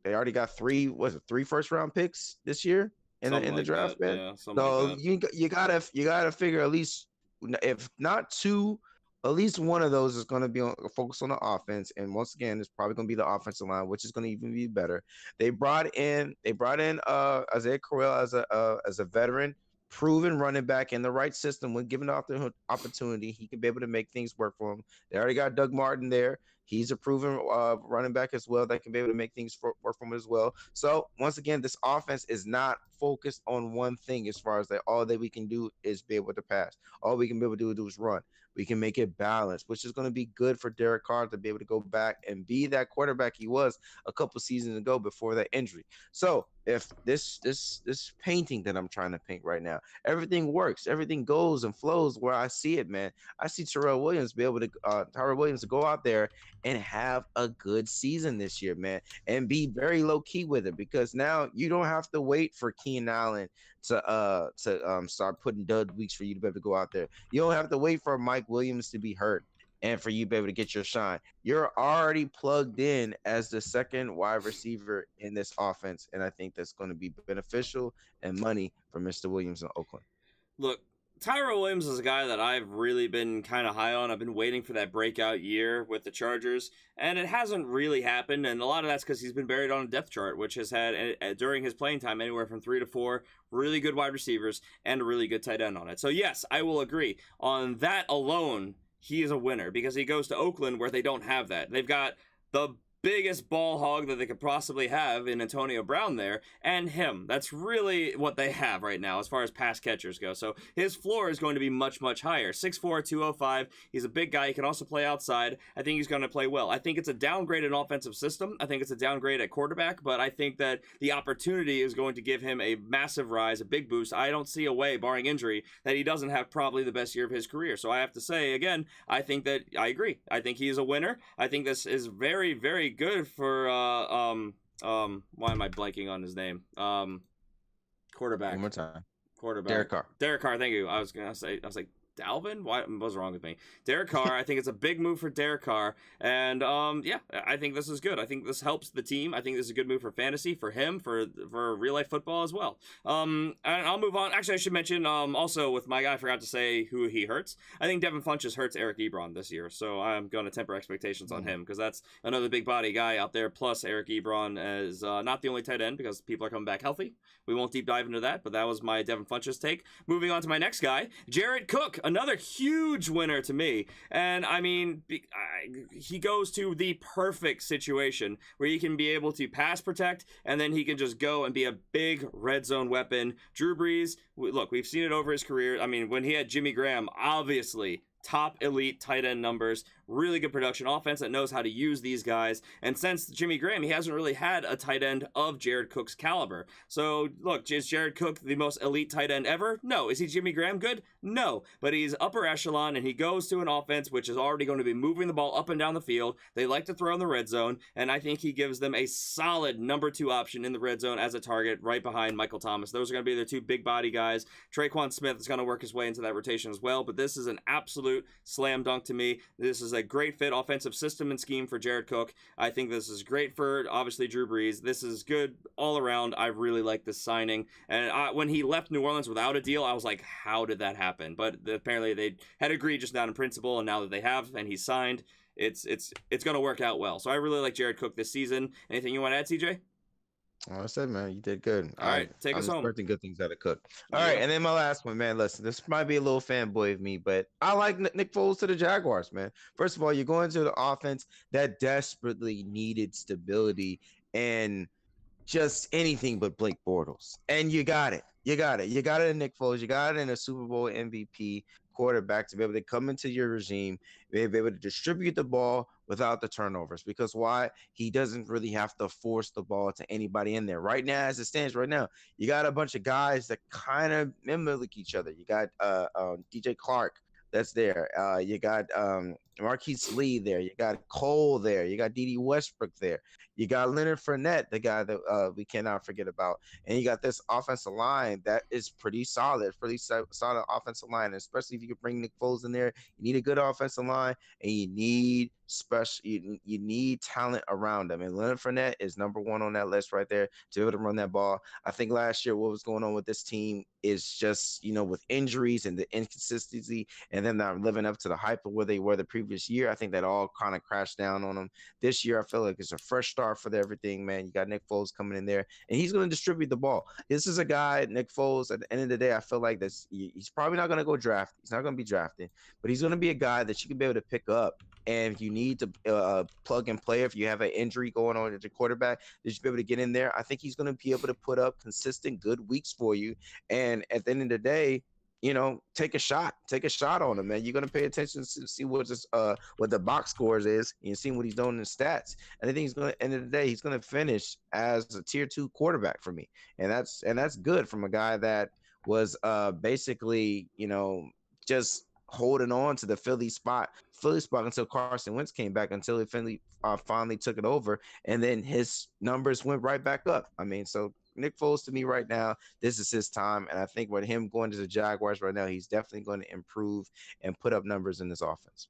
they already got 3 first-round picks this year in the draft, man. Yeah, so you gotta figure at least, if not 2, at least one of those is going to be focused on the offense. And once again, it's probably going to be the offensive line, which is going to even be better. They brought in Isaiah Crowell as a veteran, proven running back in the right system. When given the opportunity, he can be able to make things work for him. They already got Doug Martin there. He's a proven running back as well that can be able to make things work for him as well. So once again, this offense is not focused on one thing as far as that all that we can do is be able to pass. All we can be able to do is run. We can make it balanced, which is going to be good for Derek Carr to be able to go back and be that quarterback he was a couple seasons ago before that injury. So if this painting that I'm trying to paint right now, everything works, everything goes and flows where I see it, man. I see Tyrell Williams to go out there and have a good season this year, man, and be very low key with it, because now you don't have to wait for Keenan Allen to start putting dud weeks for you to be able to go out there. You don't have to wait for Mike Williams to be hurt and for you to be able to get your shine. You're already plugged in as the second wide receiver in this offense, and I think that's going to be beneficial and money for Mr. Williams in Oakland. Look, Tyrell Williams is a guy that I've really been kind of high on. I've been waiting for that breakout year with the Chargers, and it hasn't really happened, and a lot of that's because he's been buried on a depth chart, which has had, during his playing time, anywhere from 3 to 4 really good wide receivers and a really good tight end on it. So yes, I will agree. On that alone, he is a winner because he goes to Oakland where they don't have that. They've got the biggest ball hog that they could possibly have in Antonio Brown there, and him. That's really what they have right now as far as pass catchers go. So his floor is going to be much, much higher. 6'4", 205. He's a big guy. He can also play outside. I think he's going to play well. I think it's a downgrade in offensive system. I think it's a downgrade at quarterback, but I think that the opportunity is going to give him a massive rise, a big boost. I don't see a way, barring injury, that he doesn't have probably the best year of his career. So I have to say, again, I think that I agree. I think he is a winner. I think this is very, very good for why am I blanking on his name? Quarterback. One more time. Quarterback. Derek Carr, thank you. I was like Dalvin? What was wrong with me? Derek Carr. I think it's a big move for Derek Carr. And yeah, I think this is good. I think this helps the team. I think this is a good move for fantasy, for him, for real life football as well. And I'll move on. Actually, I should mention also with my guy, I forgot to say who he hurts. I think Devin Funchess hurts Eric Ebron this year. So I'm going to temper expectations on him because that's another big body guy out there. Plus Eric Ebron is not the only tight end because people are coming back healthy. We won't deep dive into that, but that was my Devin Funchess take. Moving on to my next guy, Jared Cook. Another huge winner to me. And I mean, he goes to the perfect situation where he can be able to pass protect, and then he can just go and be a big red zone weapon. Drew Brees, look, we've seen it over his career. I mean, when he had Jimmy Graham, obviously top elite tight end numbers, really good production, offense that knows how to use these guys. And since Jimmy Graham, he hasn't really had a tight end of Jared Cook's caliber. So look, is Jared Cook the most elite tight end ever? No. Is he Jimmy Graham good? No. But he's upper echelon, and he goes to an offense which is already going to be moving the ball up and down the field. They like to throw in the red zone, and I think he gives them a solid number 2 option in the red zone as a target right behind Michael Thomas. Those are going to be their 2 big body guys. Traquan Smith is going to work his way into that rotation as well, but this is an absolute absolute slam dunk to me. This is a great fit, offensive system and scheme for Jared Cook. I think this is great for, obviously, Drew Brees. This is good all around. I really like this signing. And when he left New Orleans without a deal, I was like, how did that happen? But apparently they had agreed just not in principle, and now that they have and he's signed, it's going to work out well. So I really like Jared Cook this season. Anything you want to add, CJ? I said, man, you did good. All right, take us home. I'm expecting good things out of Cook. All right, and then my last one, man. Listen, this might be a little fanboy of me, but I like Nick Foles to the Jaguars, man. First of all, you're going to the offense that desperately needed stability and just anything but Blake Bortles, and you got it. You got it in Nick Foles. You got it in a Super Bowl MVP quarterback to be able to come into your regime, be able to distribute the ball without the turnovers. Because why? He doesn't really have to force the ball to anybody in there. Right now, as it stands right now, you got a bunch of guys that kind of mimic each other. You got DJ Clark that's there. You got Marquise Lee there. You got Cole there. You got Dede Westbrook there. You got Leonard Fournette, the guy that we cannot forget about. And you got this offensive line that is pretty solid offensive line, especially if you can bring Nick Foles in there. You need a good offensive line, and you need you need talent around them. And Leonard Fournette is number one on that list right there to be able to run that ball. I think last year what was going on with this team is just, with injuries and the inconsistency and them not living up to the hype of where they were the previous year. I think that all kind of crashed down on them. This year, I feel like it's a fresh start for everything, man. You got Nick Foles coming in there, and he's going to distribute the ball. This is a guy, Nick Foles, at the end of the day, I feel like he's probably not going to go draft. He's not going to be drafted, but he's going to be a guy that you can be able to pick up. And if you need to plug and play, if you have an injury going on at your quarterback, that you be able to get in there. I think he's going to be able to put up consistent good weeks for you. And at the end of the day, take a shot on him, man. You're going to pay attention to see what the box scores is and see what he's doing in the stats. And I think he's going to, end of the day, he's going to finish as a tier 2 quarterback for me. And that's good from a guy that was basically, just holding on to the Philly spot until Carson Wentz came back, until he finally took it over. And then his numbers went right back up. I mean, so Nick Foles to me right now, this is his time. And I think with him going to the Jaguars right now, he's definitely going to improve and put up numbers in this offense.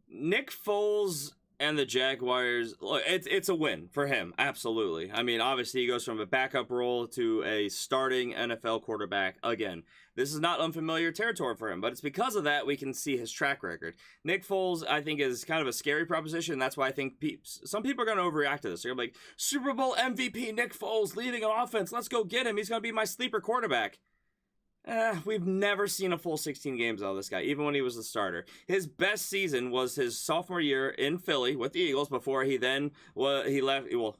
Nick Foles and the Jaguars, look, it's a win for him. Absolutely. I mean, obviously he goes from a backup role to a starting NFL quarterback again. This is not unfamiliar territory for him, but it's because of that we can see his track record. Nick Foles, I think, is kind of a scary proposition. That's why I think some people are going to overreact to this. They're going to be like, Super Bowl MVP Nick Foles leading an offense. Let's go get him. He's going to be my sleeper quarterback. We've never seen a full 16 games out of this guy, even when he was the starter. His best season was his sophomore year in Philly with the Eagles before he then he left. Well,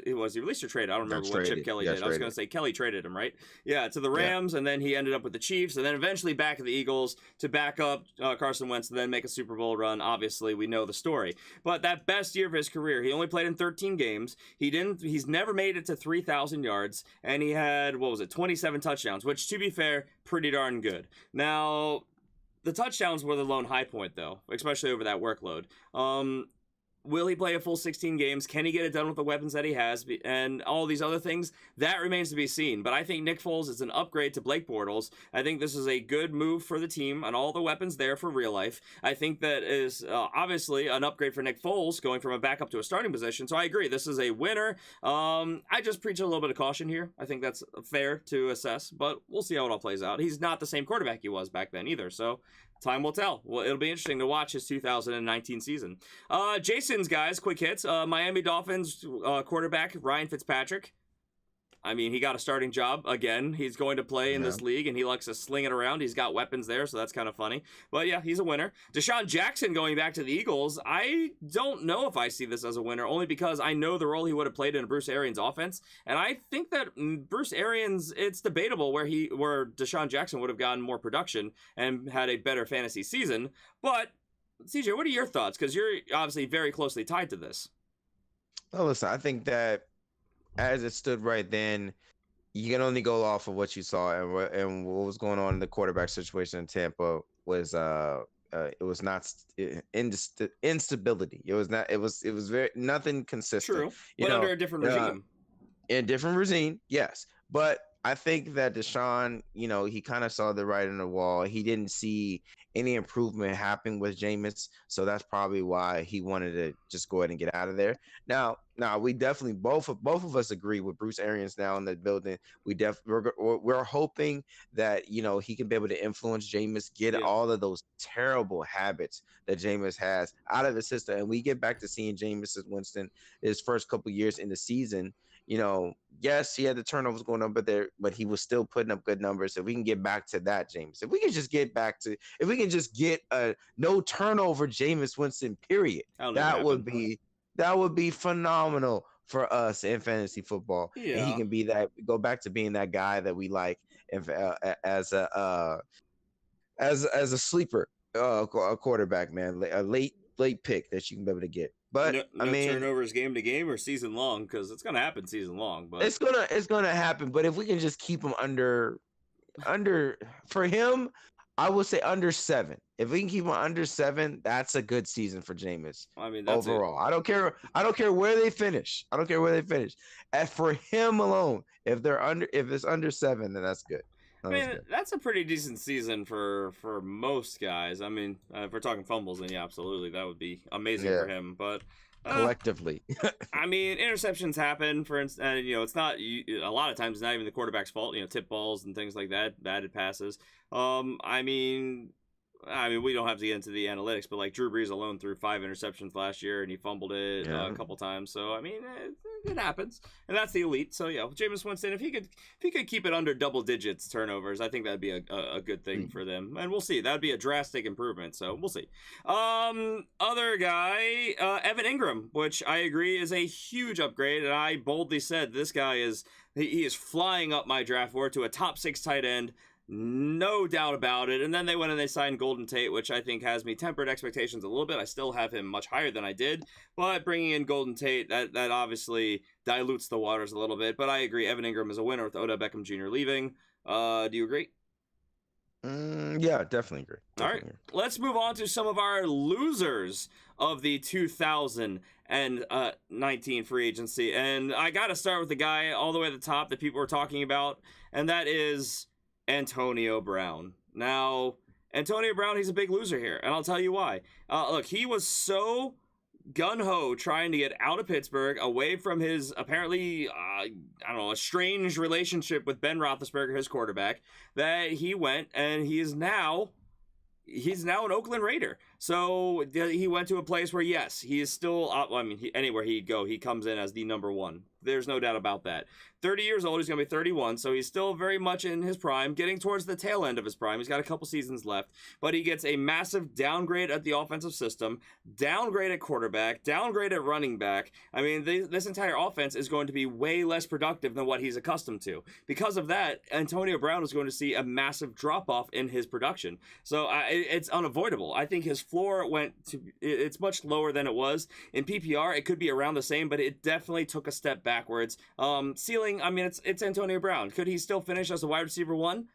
was he released or traded? I don't remember what Chip Kelly did. I was going to say Kelly traded him, right? Yeah, to the Rams, and then he ended up with the Chiefs, and then eventually back at the Eagles to back up Carson Wentz and then make a Super Bowl run. Obviously, we know the story. But that best year of his career, he only played in 13 games. He's never made it to 3,000 yards, and he had 27 touchdowns, which, to be fair, pretty darn good. Now, the touchdowns were the lone high point, though, especially over that workload. Will he play a full 16 games? Can he get it done with the weapons that he has? And all these other things, that remains to be seen. But I think Nick Foles is an upgrade to Blake Bortles. I think this is a good move for the team and all the weapons there for real life. I think that is obviously an upgrade for Nick Foles going from a backup to a starting position. So I agree. This is a winner. I just preach a little bit of caution here. I think that's fair to assess, but we'll see how it all plays out. He's not the same quarterback he was back then either. So time will tell. Well, it'll be interesting to watch his 2019 season. Jason's guys, quick hits. Miami Dolphins quarterback Ryan Fitzpatrick. I mean, he got a starting job again. He's going to play in this league, and he likes to sling it around. He's got weapons there, so that's kind of funny. But yeah, he's a winner. Deshaun Jackson going back to the Eagles. I don't know if I see this as a winner, only because I know the role he would have played in Bruce Arians' offense, and I think that Bruce Arians, it's debatable where Deshaun Jackson would have gotten more production and had a better fantasy season. But CJ, what are your thoughts? Because you're obviously very closely tied to this. Well, listen, I think that as it stood right then, you can only go off of what you saw, and what was going on in the quarterback situation in Tampa was it was not instability. It was not. It was very nothing consistent. True, but under a different regime. In a different regime, yes. But I think that Deshaun, he kind of saw the writing on the wall. He didn't see any improvement happening with Jameis, so that's probably why he wanted to just go ahead and get out of there. Now we definitely both of us agree with Bruce Arians now in the building. We're hoping that he can be able to influence Jameis, get Yeah. all of those terrible habits that Jameis has out of the system, and we get back to seeing Jameis Winston his first couple years in the season. Yes, he had the turnovers going on, but he was still putting up good numbers. If we can get back to that, James, if we can just get a no turnover Jameis Winston, period, that would be phenomenal for us in fantasy football. Yeah. And he can go back to being that guy that we like as a sleeper, a quarterback, man, a late pick that you can be able to get. But no turnovers game to game or season long, because it's gonna happen season long. But it's gonna happen. But if we can just keep him under for him, I would say under 7. If we can keep him under 7, that's a good season for Jameis. I mean, that's overall. I don't care where they finish. And for him alone, if it's under 7, then that's good. I mean, that's a pretty decent season for most guys. I mean, if we're talking fumbles, then yeah, absolutely, that would be amazing for him. But collectively, I mean, interceptions happen. For instance, it's not a lot of times it's not even the quarterback's fault. Tip balls and things like that, batted passes. I mean, we don't have to get into the analytics, but like Drew Brees alone threw 5 interceptions last year, and he fumbled it a couple times. So I mean, it happens, and that's the elite. So yeah, Jameis Winston, if he could keep it under double digits turnovers, I think that'd be a good thing for them, and we'll see. That'd be a drastic improvement. So we'll see. Other guy, Evan Ingram, which I agree is a huge upgrade, and I boldly said this guy he is flying up my draft board to a top 6 tight end. No doubt about it. And then they went and they signed Golden Tate, which I think has me tempered expectations a little bit. I still have him much higher than I did, but bringing in Golden Tate, that obviously dilutes the waters a little bit. But I agree, Evan Ingram is a winner with Odell Beckham Jr. leaving. Do you agree? Yeah, definitely agree. All right, let's move on to some of our losers of the 2019 free agency. And I got to start with the guy all the way at the top that people were talking about, and that is Antonio Brown. Now, Antonio Brown, he's a big loser here, and I'll tell you why. Look, he was so gung-ho trying to get out of Pittsburgh, away from his apparently, a strange relationship with Ben Roethlisberger, his quarterback, that he went and he's now an Oakland Raider. So he went to a place where, yes, he is still, anywhere he'd go, he comes in as the number 1. There's no doubt about that. 30 years old, he's going to be 31, so he's still very much in his prime, getting towards the tail end of his prime. He's got a couple seasons left, but he gets a massive downgrade at the offensive system, downgrade at quarterback, downgrade at running back. I mean, this entire offense is going to be way less productive than what he's accustomed to. Because of that, Antonio Brown is going to see a massive drop-off in his production. So it's unavoidable. I think his floor it's much lower than it was. In PPR, it could be around the same, but it definitely took a step backwards. Ceiling, I mean, it's Antonio Brown. Could he still finish as a wide receiver 1?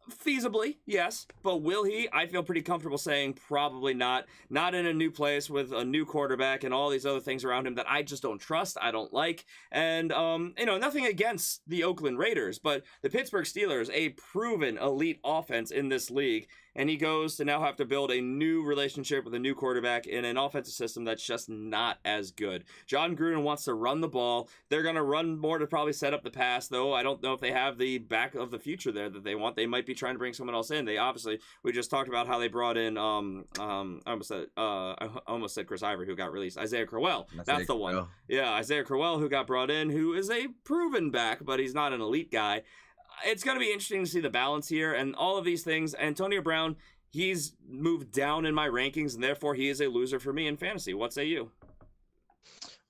Feasibly, yes, but will he? I feel pretty comfortable saying probably not. Not in a new place with a new quarterback and all these other things around him that I just don't trust, I don't like. And, nothing against the Oakland Raiders, but the Pittsburgh Steelers, a proven elite offense in this league, and he goes to now have to build a new relationship with a new quarterback in an offensive system that's just not as good. John Gruden wants to run the ball. They're going to run more to probably set up the pass, though. I don't know if they have the back of the future there that they want. They might be trying to bring someone else in. We just talked about how they brought in, I almost said Chris Ivory, who got released. Isaiah Crowell. That's the one. Yeah, Isaiah Crowell, who got brought in, who is a proven back, but he's not an elite guy. It's going to be interesting to see the balance here and all of these things. Antonio Brown, he's moved down in my rankings, and therefore he is a loser for me in fantasy. What say you?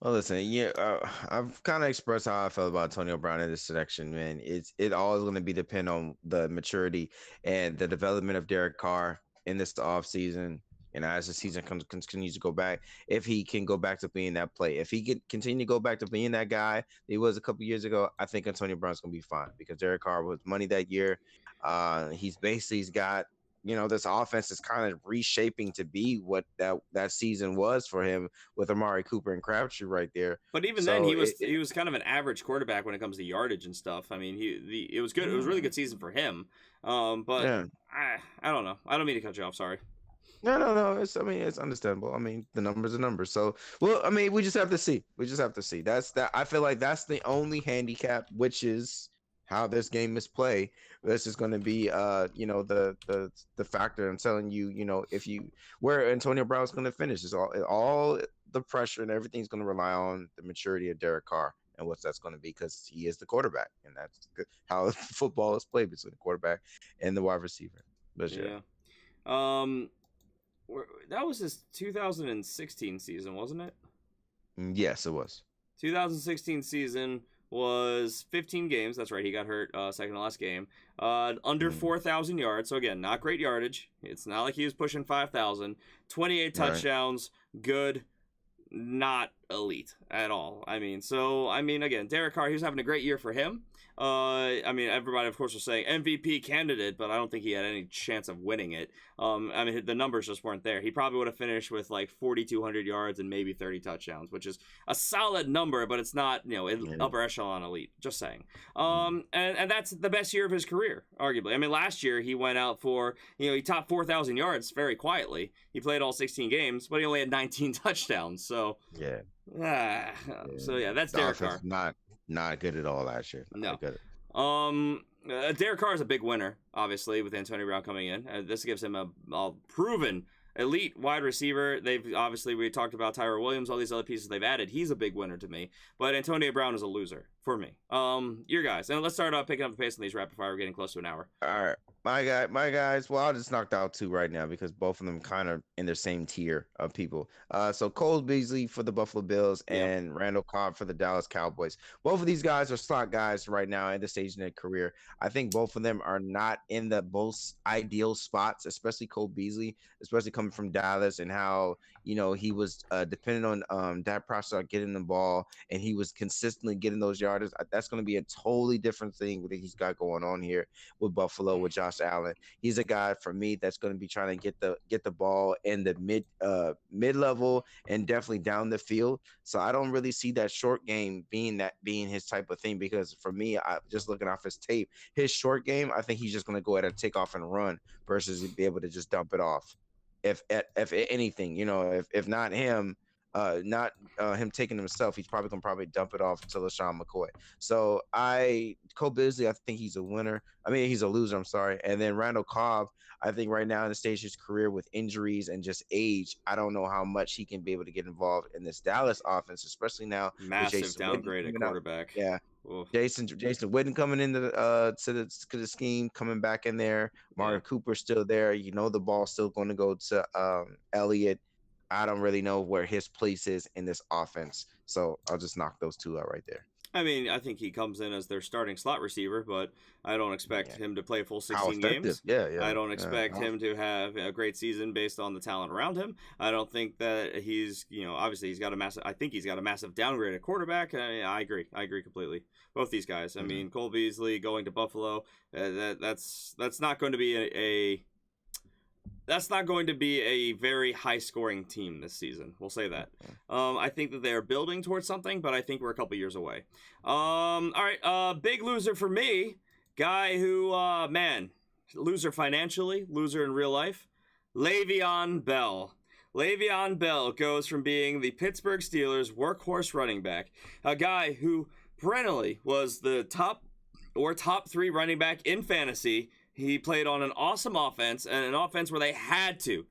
Well, listen, I've kind of expressed how I feel about Antonio Brown in this selection, man. It all is going to be depend on the maturity and the development of Derek Carr in this offseason. And as the season continues to go back, if he can go back to being that play, if he can continue to go back to being that guy he was a couple years ago, I think Antonio Brown's going to be fine because Derek Carr was money that year. He's got this offense is kind of reshaping to be what that season was for him with Amari Cooper and Crabtree right there. But even then, So he was kind of an average quarterback when it comes to yardage and stuff. I mean, it was good. It was a really good season for him. But yeah. I don't know. I don't mean to cut you off. Sorry. No. It's understandable. I mean, the numbers are numbers. So, well, I mean, we just have to see. We just have to see. That's that. I feel like that's the only handicap, which is how this game is played. This is going to be, the factor. I'm telling you, if you where Antonio Brown's going to finish is all the pressure and everything's going to rely on the maturity of Derek Carr and what that's going to be because he is the quarterback, and that's how football is played between the quarterback and the wide receiver. But yeah. That was his 2016 season, wasn't it? Yes, it was. 2016 season was 15 games. That's right. He got hurt second to last game. Under 4,000 yards. So again, not great yardage. It's not like he was pushing 5,000. 28 touchdowns. Right. Good. Not elite at all. Again, Derek Carr, he was having a great year for him. Everybody, of course, was saying MVP candidate, but I don't think he had any chance of winning it. The numbers just weren't there. He probably would have finished with like 4,200 yards and maybe 30 touchdowns, which is a solid number, but it's not, upper echelon elite. Just saying. And that's the best year of his career, arguably. Last year he went out for, he topped 4,000 yards very quietly. He played all 16 games, but he only had 19 touchdowns. So yeah. That's Derek Carr. Not good at all last year. No. Derek Carr is a big winner, obviously, with Antonio Brown coming in. This gives him a proven elite wide receiver. We talked about Tyrell Williams, all these other pieces they've added. He's a big winner to me. But Antonio Brown is a loser for me. Your guys. And let's start picking up the pace on these rapid fire. We're getting close to an hour. All right. My guys, well, I'll just knock out two right now because both of them kind of in the same tier of people. So Cole Beasley for the Buffalo Bills and Randall Cobb for the Dallas Cowboys. Both of these guys are slot guys right now at the stage in their career. I think both of them are not in the most ideal spots, especially Cole Beasley, especially coming from Dallas and how, he was dependent on Dak Prescott getting the ball and he was consistently getting those yards. That's going to be a totally different thing that he's got going on here with Buffalo with Josh Allen. He's a guy for me that's going to be trying to get the ball in the mid level and definitely down the field. So I don't really see that short game being his type of thing because for me, I just looking off his tape, his short game, I think he's just going to go ahead and take off and run versus be able to just dump it off. If anything, if not him. Not him taking himself, he's probably gonna dump it off to LaShawn McCoy. So Cole Beasley, I think he's a winner. He's a loser. I'm sorry. And then Randall Cobb, I think right now in the stage of his career with injuries and just age, I don't know how much he can be able to get involved in this Dallas offense, especially now. Massive downgrade at quarterback. Yeah. Oof. Jason Witten coming into to the scheme, coming back in there. Marvin Cooper's still there. The ball's still going to go to Elliott. I don't really know where his place is in this offense. So I'll just knock those two out right there. I think he comes in as their starting slot receiver, but I don't expect him to play full 16 games. Yeah. I don't expect him to have a great season based on the talent around him. I don't think that he's, obviously he's got a massive downgrade at quarterback. I agree completely. Both these guys. Cole Beasley going to Buffalo, that's not going to be That's not going to be a very high-scoring team this season. We'll say that. I think that they're building towards something, but I think we're a couple years away. All right, big loser for me. Guy who, loser financially, loser in real life. Le'Veon Bell. Le'Veon Bell goes from being the Pittsburgh Steelers' workhorse running back, a guy who perennially was the top 3 running back in fantasy. He played on an awesome offense, and an offense where they had to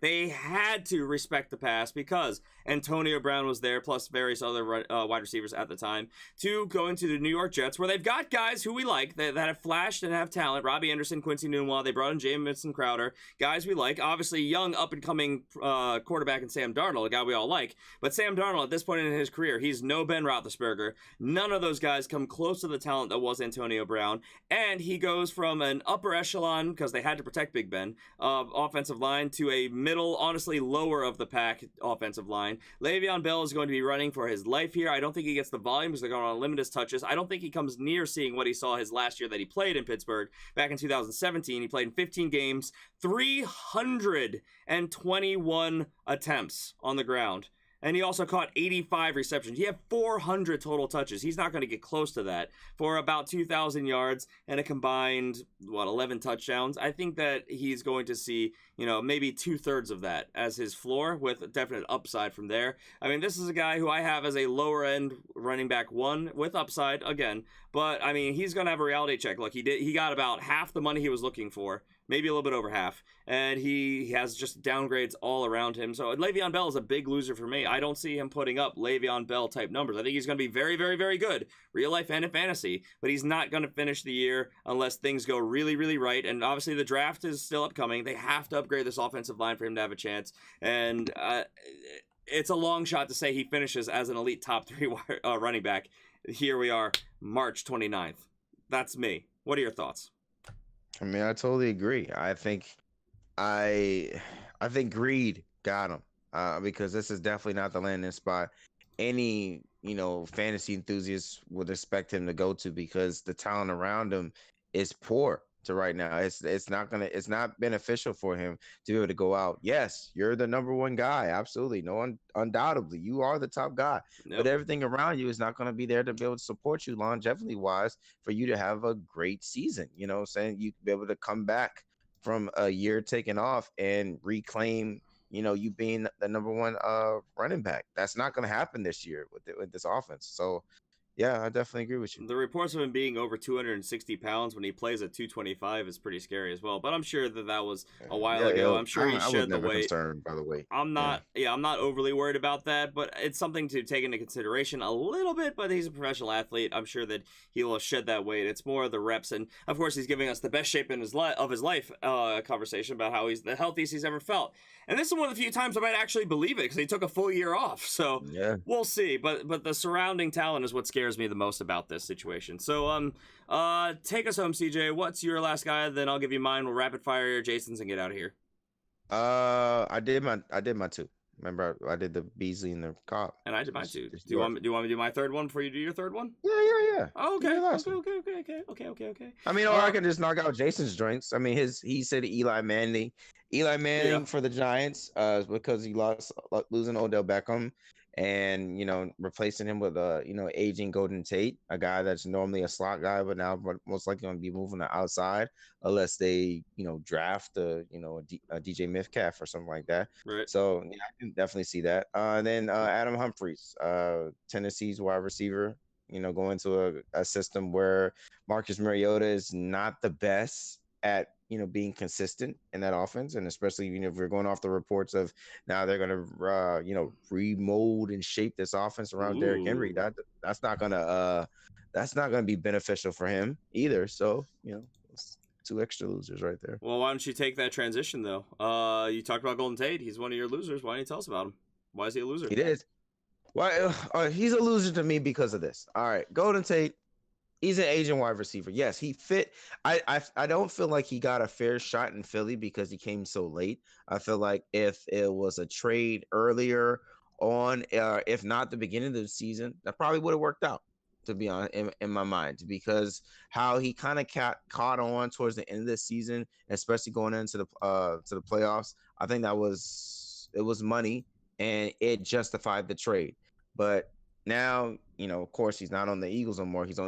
respect the pass because Antonio Brown was there, plus various other wide receivers at the time, to go into the New York Jets, where they've got guys who we like, that have flashed and have talent. Robbie Anderson, Quincy Nunwa, they brought in Jamison Crowder, guys we like. Obviously, young, up-and-coming quarterback in Sam Darnold, a guy we all like. But Sam Darnold, at this point in his career, he's no Ben Roethlisberger. None of those guys come close to the talent that was Antonio Brown. And he goes from an upper echelon on, because they had to protect Big Ben, offensive line to a middle, honestly lower of the pack offensive line. Le'Veon Bell is going to be running for his life here. I don't think he gets the volume because they're going to limit his touches. I don't think he comes near seeing what he saw his last year that he played in Pittsburgh back in 2017. He played in 15 games, 321 attempts on the ground. And he also caught 85 receptions. He had 400 total touches. He's not going to get close to that for about 2,000 yards and a combined, 11 touchdowns. I think that he's going to see, maybe 2/3 of that as his floor with definite upside from there. I mean, this is a guy who I have as a lower end running back 1 with upside again. But, I mean, he's going to have a reality check. Look, he got about half the money he was looking for. Maybe a little bit over half. And he has just downgrades all around him. So Le'Veon Bell is a big loser for me. I don't see him putting up Le'Veon Bell type numbers. I think he's going to be very, very, very good, real life and in fantasy. But he's not going to finish the year unless things go really, really right. And obviously the draft is still upcoming. They have to upgrade this offensive line for him to have a chance. And it's a long shot to say he finishes as an elite top 3 running back. Here we are, March 29th. That's me. What are your thoughts? I mean, I totally agree. I think greed got him because this is definitely not the landing spot any fantasy enthusiasts would expect him to go to, because the talent around him is poor to right now. It's not beneficial for him to be able to go out. Yes, you're the number one guy, absolutely, undoubtedly you are the top guy. Nope. But everything around you is not going to be there to be able to support you longevity wise for you to have a great season. Saying you be able to come back from a year taken off and reclaim you being the number one running back. That's not going to happen this year with this offense. So yeah, I definitely agree with you. The reports of him being over 260 pounds when he plays at 225 is pretty scary as well. But I'm sure that was a while ago. I'm sure he shed the weight. Concerned, by the way. I'm not overly worried about that, but it's something to take into consideration a little bit. But he's a professional athlete. I'm sure that he will shed that weight. It's more of the reps, and of course, he's giving us the best shape in his life conversation about how he's the healthiest he's ever felt. And this is one of the few times I might actually believe it, because he took a full year off. So yeah, we'll see. But the surrounding talent is what scares me the most about this situation. So take us home, CJ. What's your last guy? Then I'll give you mine. We'll rapid fire your Jason's and get out of here. I did my 2. Remember, I did the Beasley and the Cobb. And I did mine too. Do you want me to do my third one before you do your third one? Yeah. Oh, okay. Okay. I mean, or I can just knock out Jason's drinks. I mean, he said Eli Manning for the Giants, because he losing Odell Beckham, and replacing him with a aging Golden Tate, a guy that's normally a slot guy, but now most likely going to be moving to outside unless they draft a DJ Metcalf or something like that. Right. So yeah, I can definitely see that. And then Adam Humphries, Tennessee's wide receiver, going to a system where Marcus Mariota is not the best at being consistent in that offense, and especially if we're going off the reports of now they're going to remold and shape this offense around Derrick Henry. That's not gonna be beneficial for him either. So it's 2 extra losers right there. Well, why don't you take that transition though? You talked about Golden Tate. He's one of your losers. Why don't you tell us about him? Why is he a loser? He is. Why? He's a loser to me because of this. All right, Golden Tate. He's an aging wide receiver. Yes, he fit. I don't feel like he got a fair shot in Philly because he came so late. I feel like if it was a trade earlier on, if not the beginning of the season, that probably would have worked out, to be honest, in my mind, because how he kind of caught on towards the end of the season, especially going into the playoffs. I think it was money, and it justified the trade. But now, of course, he's not on the Eagles no more. He's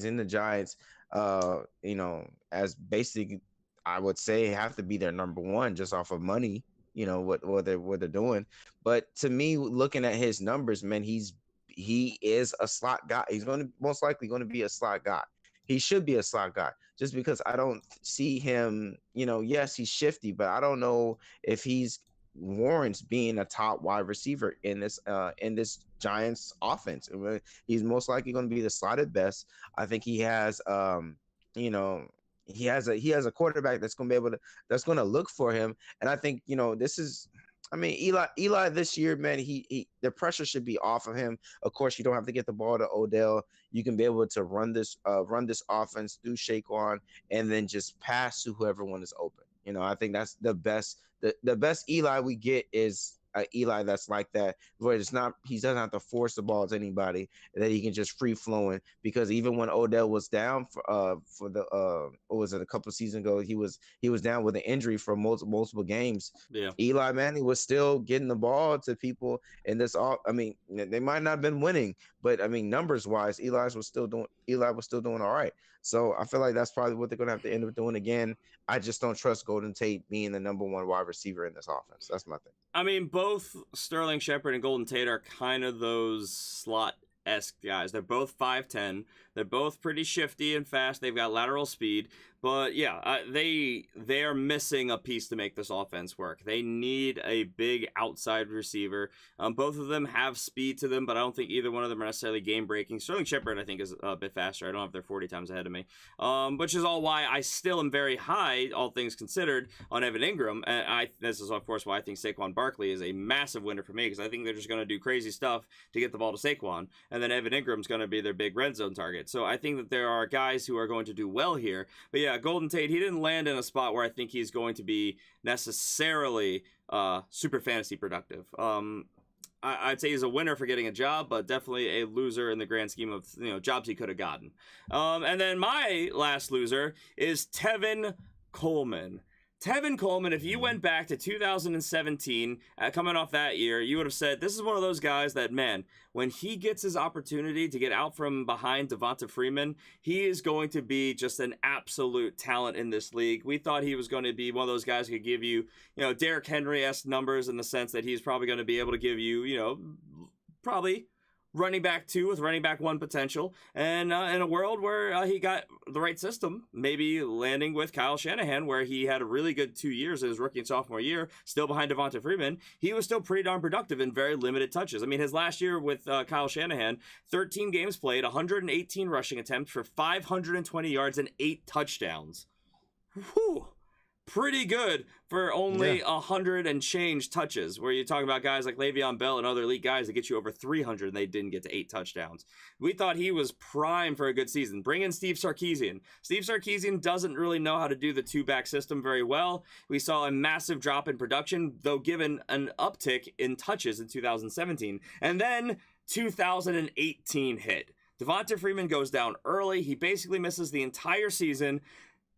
in the Giants, as basically, I would say, have to be their number one just off of money, what they're doing. But to me, looking at his numbers, man, he is a slot guy. He's most likely going to be a slot guy. He should be a slot guy, just because I don't see him, yes, he's shifty, but I don't know if he's warrants being a top wide receiver in this Giants offense. He's most likely going to be the slot at best. I think he has he has a quarterback that's going to look for him. And I think this is I mean, Eli this year, man, he the pressure should be off of him. Of course, you don't have to get the ball to Odell. You can be able to run this offense through Shaquan and then just pass to whoever one is open. You know, I think that's the best. The best Eli we get is Eli that's like that, where it's not he doesn't have to force the ball to anybody, that he can just free flowing. Because even when Odell was down for the what was it, a couple of seasons ago, he was down with an injury for multiple games. Yeah, Eli Manning was still getting the ball to people, and this all. I mean, they might not have been winning, but I mean, numbers wise, Eli was still doing all right. So I feel like that's probably what they're gonna have to end up doing again. I just don't trust Golden Tate being the number one wide receiver in this offense. That's my thing. I mean, both Sterling Shepard and Golden Tate are kind of those slot-esque guys. They're both 5'10". They're both pretty shifty and fast. They've got lateral speed. But yeah, they are missing a piece to make this offense work. They need a big outside receiver. Both of them have speed to them, but I don't think either one of them are necessarily game-breaking. Sterling Shepard, I think, is a bit faster. I don't know if they're 40 times ahead of me, which is all why I still am very high, all things considered, on Evan Ingram. And this is, of course, why I think Saquon Barkley is a massive winner for me, because I think they're just going to do crazy stuff to get the ball to Saquon, and then Evan Ingram's going to be their big red zone target. So I think that there are guys who are going to do well here. But yeah, Golden Tate, he didn't land in a spot where I think he's going to be necessarily super fantasy productive. I'd say he's a winner for getting a job, but definitely a loser in the grand scheme of jobs he could have gotten. And then my last loser is Tevin Coleman. Tevin Coleman, if you went back to 2017, coming off that year, you would have said this is one of those guys that, man, when he gets his opportunity to get out from behind Devonta Freeman, he is going to be just an absolute talent in this league. We thought he was going to be one of those guys who could give you, Derrick Henry-esque numbers, in the sense that he's probably going to be able to give you, probably running back 2 with running back 1 potential, and in a world where he got the right system, maybe landing with Kyle Shanahan, where he had a really good 2 years in his rookie and sophomore year, still behind Devonta Freeman, he was still pretty darn productive in very limited touches. I mean, his last year with Kyle Shanahan, 13 games played, 118 rushing attempts for 520 yards and 8 touchdowns. Whew. Pretty good for only 100 and change touches, where you're talking about guys like Le'Veon Bell and other elite guys that get you over 300 and they didn't get to 8 touchdowns. We thought he was prime for a good season. Bring in Steve Sarkisian. Steve Sarkisian doesn't really know how to do the 2-back system very well. We saw a massive drop in production, though given an uptick in touches in 2017. And then 2018 hit. Devonta Freeman goes down early. He basically misses the entire season.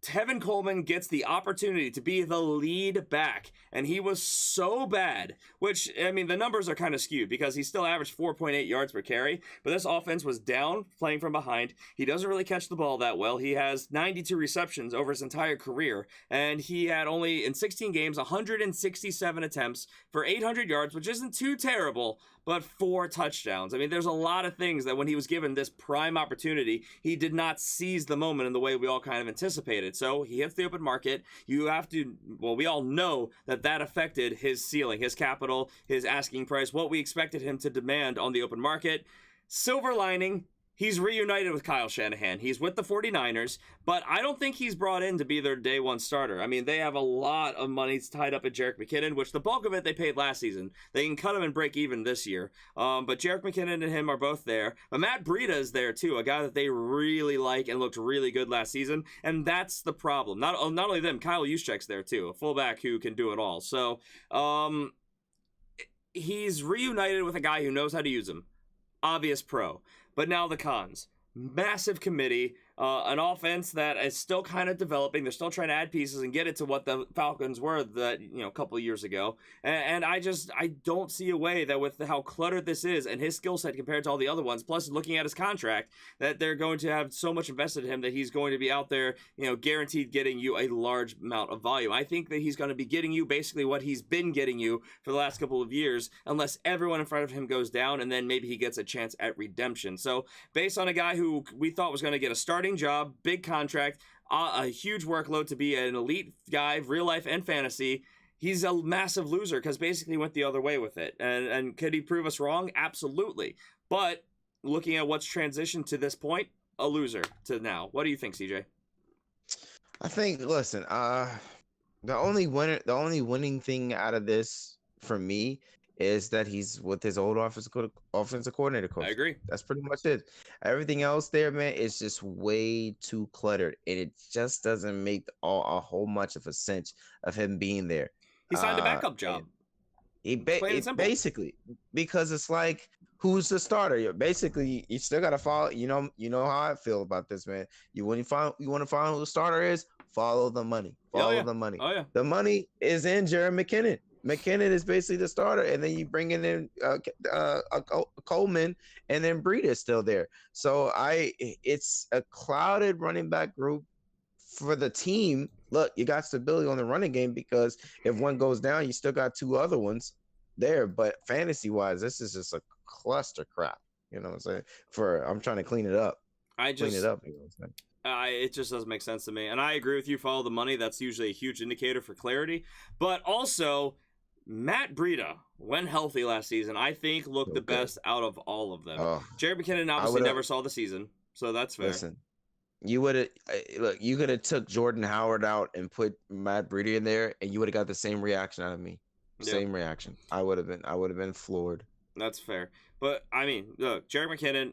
Tevin Coleman gets the opportunity to be the lead back, and he was so bad, which, I mean, the numbers are kind of skewed because he still averaged 4.8 yards per carry, but this offense was down playing from behind. He doesn't really catch the ball that well. He has 92 receptions over his entire career, and he had only, in 16 games, 167 attempts for 800 yards, which isn't too terrible, but 4 touchdowns. I mean, there's a lot of things that when he was given this prime opportunity, he did not seize the moment in the way we all kind of anticipated. So he hits the open market. You have to, well, we all know that affected his ceiling, his capital, his asking price, what we expected him to demand on the open market. Silver lining, he's reunited with Kyle Shanahan. He's with the 49ers, but I don't think he's brought in to be their day one starter. I mean, they have a lot of money tied up at Jerick McKinnon, which the bulk of it they paid last season. They can cut him and break even this year. But Jerick McKinnon and him are both there. But Matt Breida is there too, a guy that they really like and looked really good last season. And that's the problem. Not only them, Kyle Juszczyk's there too, a fullback who can do it all. So he's reunited with a guy who knows how to use him. Obvious pro. But now the cons. Massive committee, an offense that is still kind of developing. They're still trying to add pieces and get it to what the Falcons were that a couple of years ago. And I don't see a way that with how cluttered this is and his skill set compared to all the other ones, plus looking at his contract, that they're going to have so much invested in him that he's going to be out there, guaranteed getting you a large amount of volume. I think that he's going to be getting you basically what he's been getting you for the last couple of years, unless everyone in front of him goes down, and then maybe he gets a chance at redemption. So based on a guy who we thought was going to get a starting job, big contract, a huge workload to be an elite guy, real life and fantasy, he's a massive loser because basically went the other way with it. And could he prove us wrong? Absolutely. But looking at what's transitioned to this point, a loser to now. What do you think, CJ? I think, listen, the only winning thing out of this for me is that he's with his old offensive coordinator coach. I agree. That's pretty much it. Everything else there, man, is just way too cluttered, and it just doesn't make a whole much of a sense of him being there. He signed a backup job. Basically, because it's like, who's the starter? Basically, you still gotta follow. You know how I feel about this, man. You want to find who the starter is. Follow the money. Follow the money. Oh yeah. The money is in Jared McKinnon. McKinnon is basically the starter, and then you bring in Coleman, and then Breida is still there. So it's a clouded running back group for the team. Look, you got stability on the running game because if one goes down, you still got two other ones there. But fantasy-wise, this is just a cluster crap. You know what I'm saying? I'm trying to clean it up. Clean it up. You know what I'm saying? It just doesn't make sense to me. And I agree with you, follow the money. That's usually a huge indicator for clarity. But also, Matt Breida, when healthy last season, I think looked the best out of all of them. Jared McKinnon obviously never saw the season, so that's fair. Listen, you could have took Jordan Howard out and put Matt Breida in there, and you would have got the same reaction out of me. Same reaction. I would have been floored. That's fair. But, I mean, look, Jared McKinnon,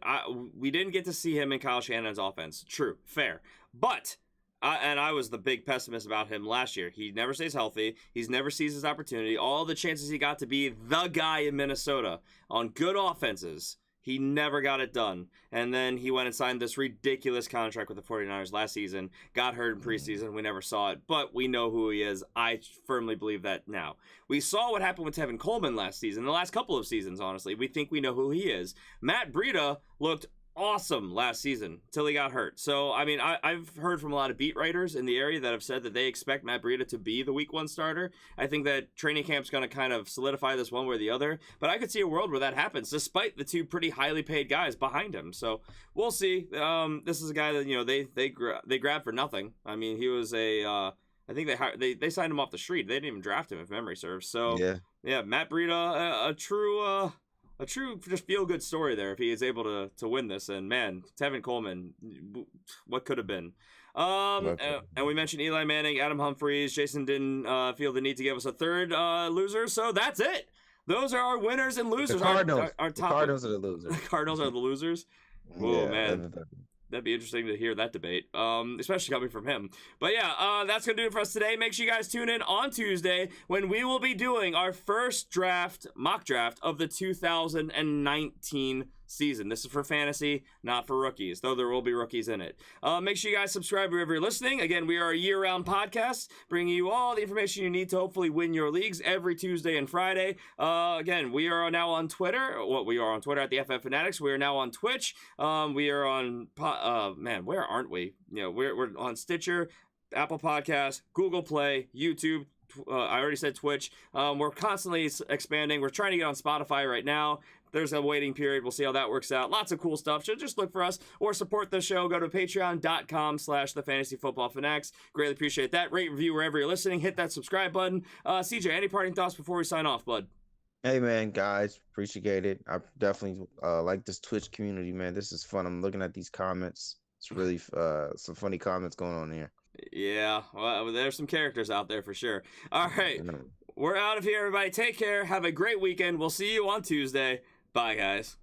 we didn't get to see him in Kyle Shanahan's offense. True. Fair. But, I was the big pessimist about him last year. He never stays healthy. He's never sees his opportunity. All the chances he got to be the guy in Minnesota on good offenses, he never got it done. And then he went and signed this ridiculous contract with the 49ers last season. Got hurt in preseason. We never saw it. But we know who he is. I firmly believe that now. We saw what happened with Tevin Coleman last season. The last couple of seasons, honestly. We think we know who he is. Matt Breida looked awesome last season till he got hurt. So, I mean, I've heard from a lot of beat writers in the area that have said that they expect Matt Breida to be the week 1 starter. I think that training camp's going to kind of solidify this one way or the other. But I could see a world where that happens, despite the two pretty highly paid guys behind him. So, we'll see. This is a guy that, you know, they grabbed for nothing. I mean, he was I think they signed him off the street. They didn't even draft him, if memory serves. So, yeah, Matt Breida, a true just feel-good story there if he is able to win this. And, man, Tevin Coleman, what could have been. And we mentioned Eli Manning, Adam Humphries. Jason didn't feel the need to give us a third loser, so that's it. Those are our winners and losers. The Cardinals. Our top, the Cardinals are the losers. The Cardinals are the losers? Oh, man. That'd be interesting to hear that debate, especially coming from him. But yeah, that's going to do it for us today. Make sure you guys tune in on Tuesday when we will be doing our first mock draft of the 2019 season. This is for fantasy, not for rookies, though there will be rookies in it. Make sure you guys subscribe wherever you're listening. Again, we are a year-round podcast, bringing you all the information you need to hopefully win your leagues every Tuesday and Friday. Again, we are now on Twitter. We are on Twitter at the FF Fanatics. We are now on Twitch. We are on, where aren't we? You know, we're on Stitcher, Apple Podcasts, Google Play, YouTube. I already said Twitch. We're constantly expanding. We're trying to get on Spotify right now. There's a waiting period. We'll see how that works out. Lots of cool stuff. So just look for us or support the show. Go to patreon.com/thefantasyfootballfanatics. Greatly appreciate that. Rate, review wherever you're listening. Hit that subscribe button. CJ, any parting thoughts before we sign off, bud? Hey, man, guys, appreciate it. I definitely like this Twitch community, man. This is fun. I'm looking at these comments. It's really some funny comments going on here. Yeah, well, there's some characters out there for sure. All right, we're out of here, everybody. Take care. Have a great weekend. We'll see you on Tuesday. Bye, guys.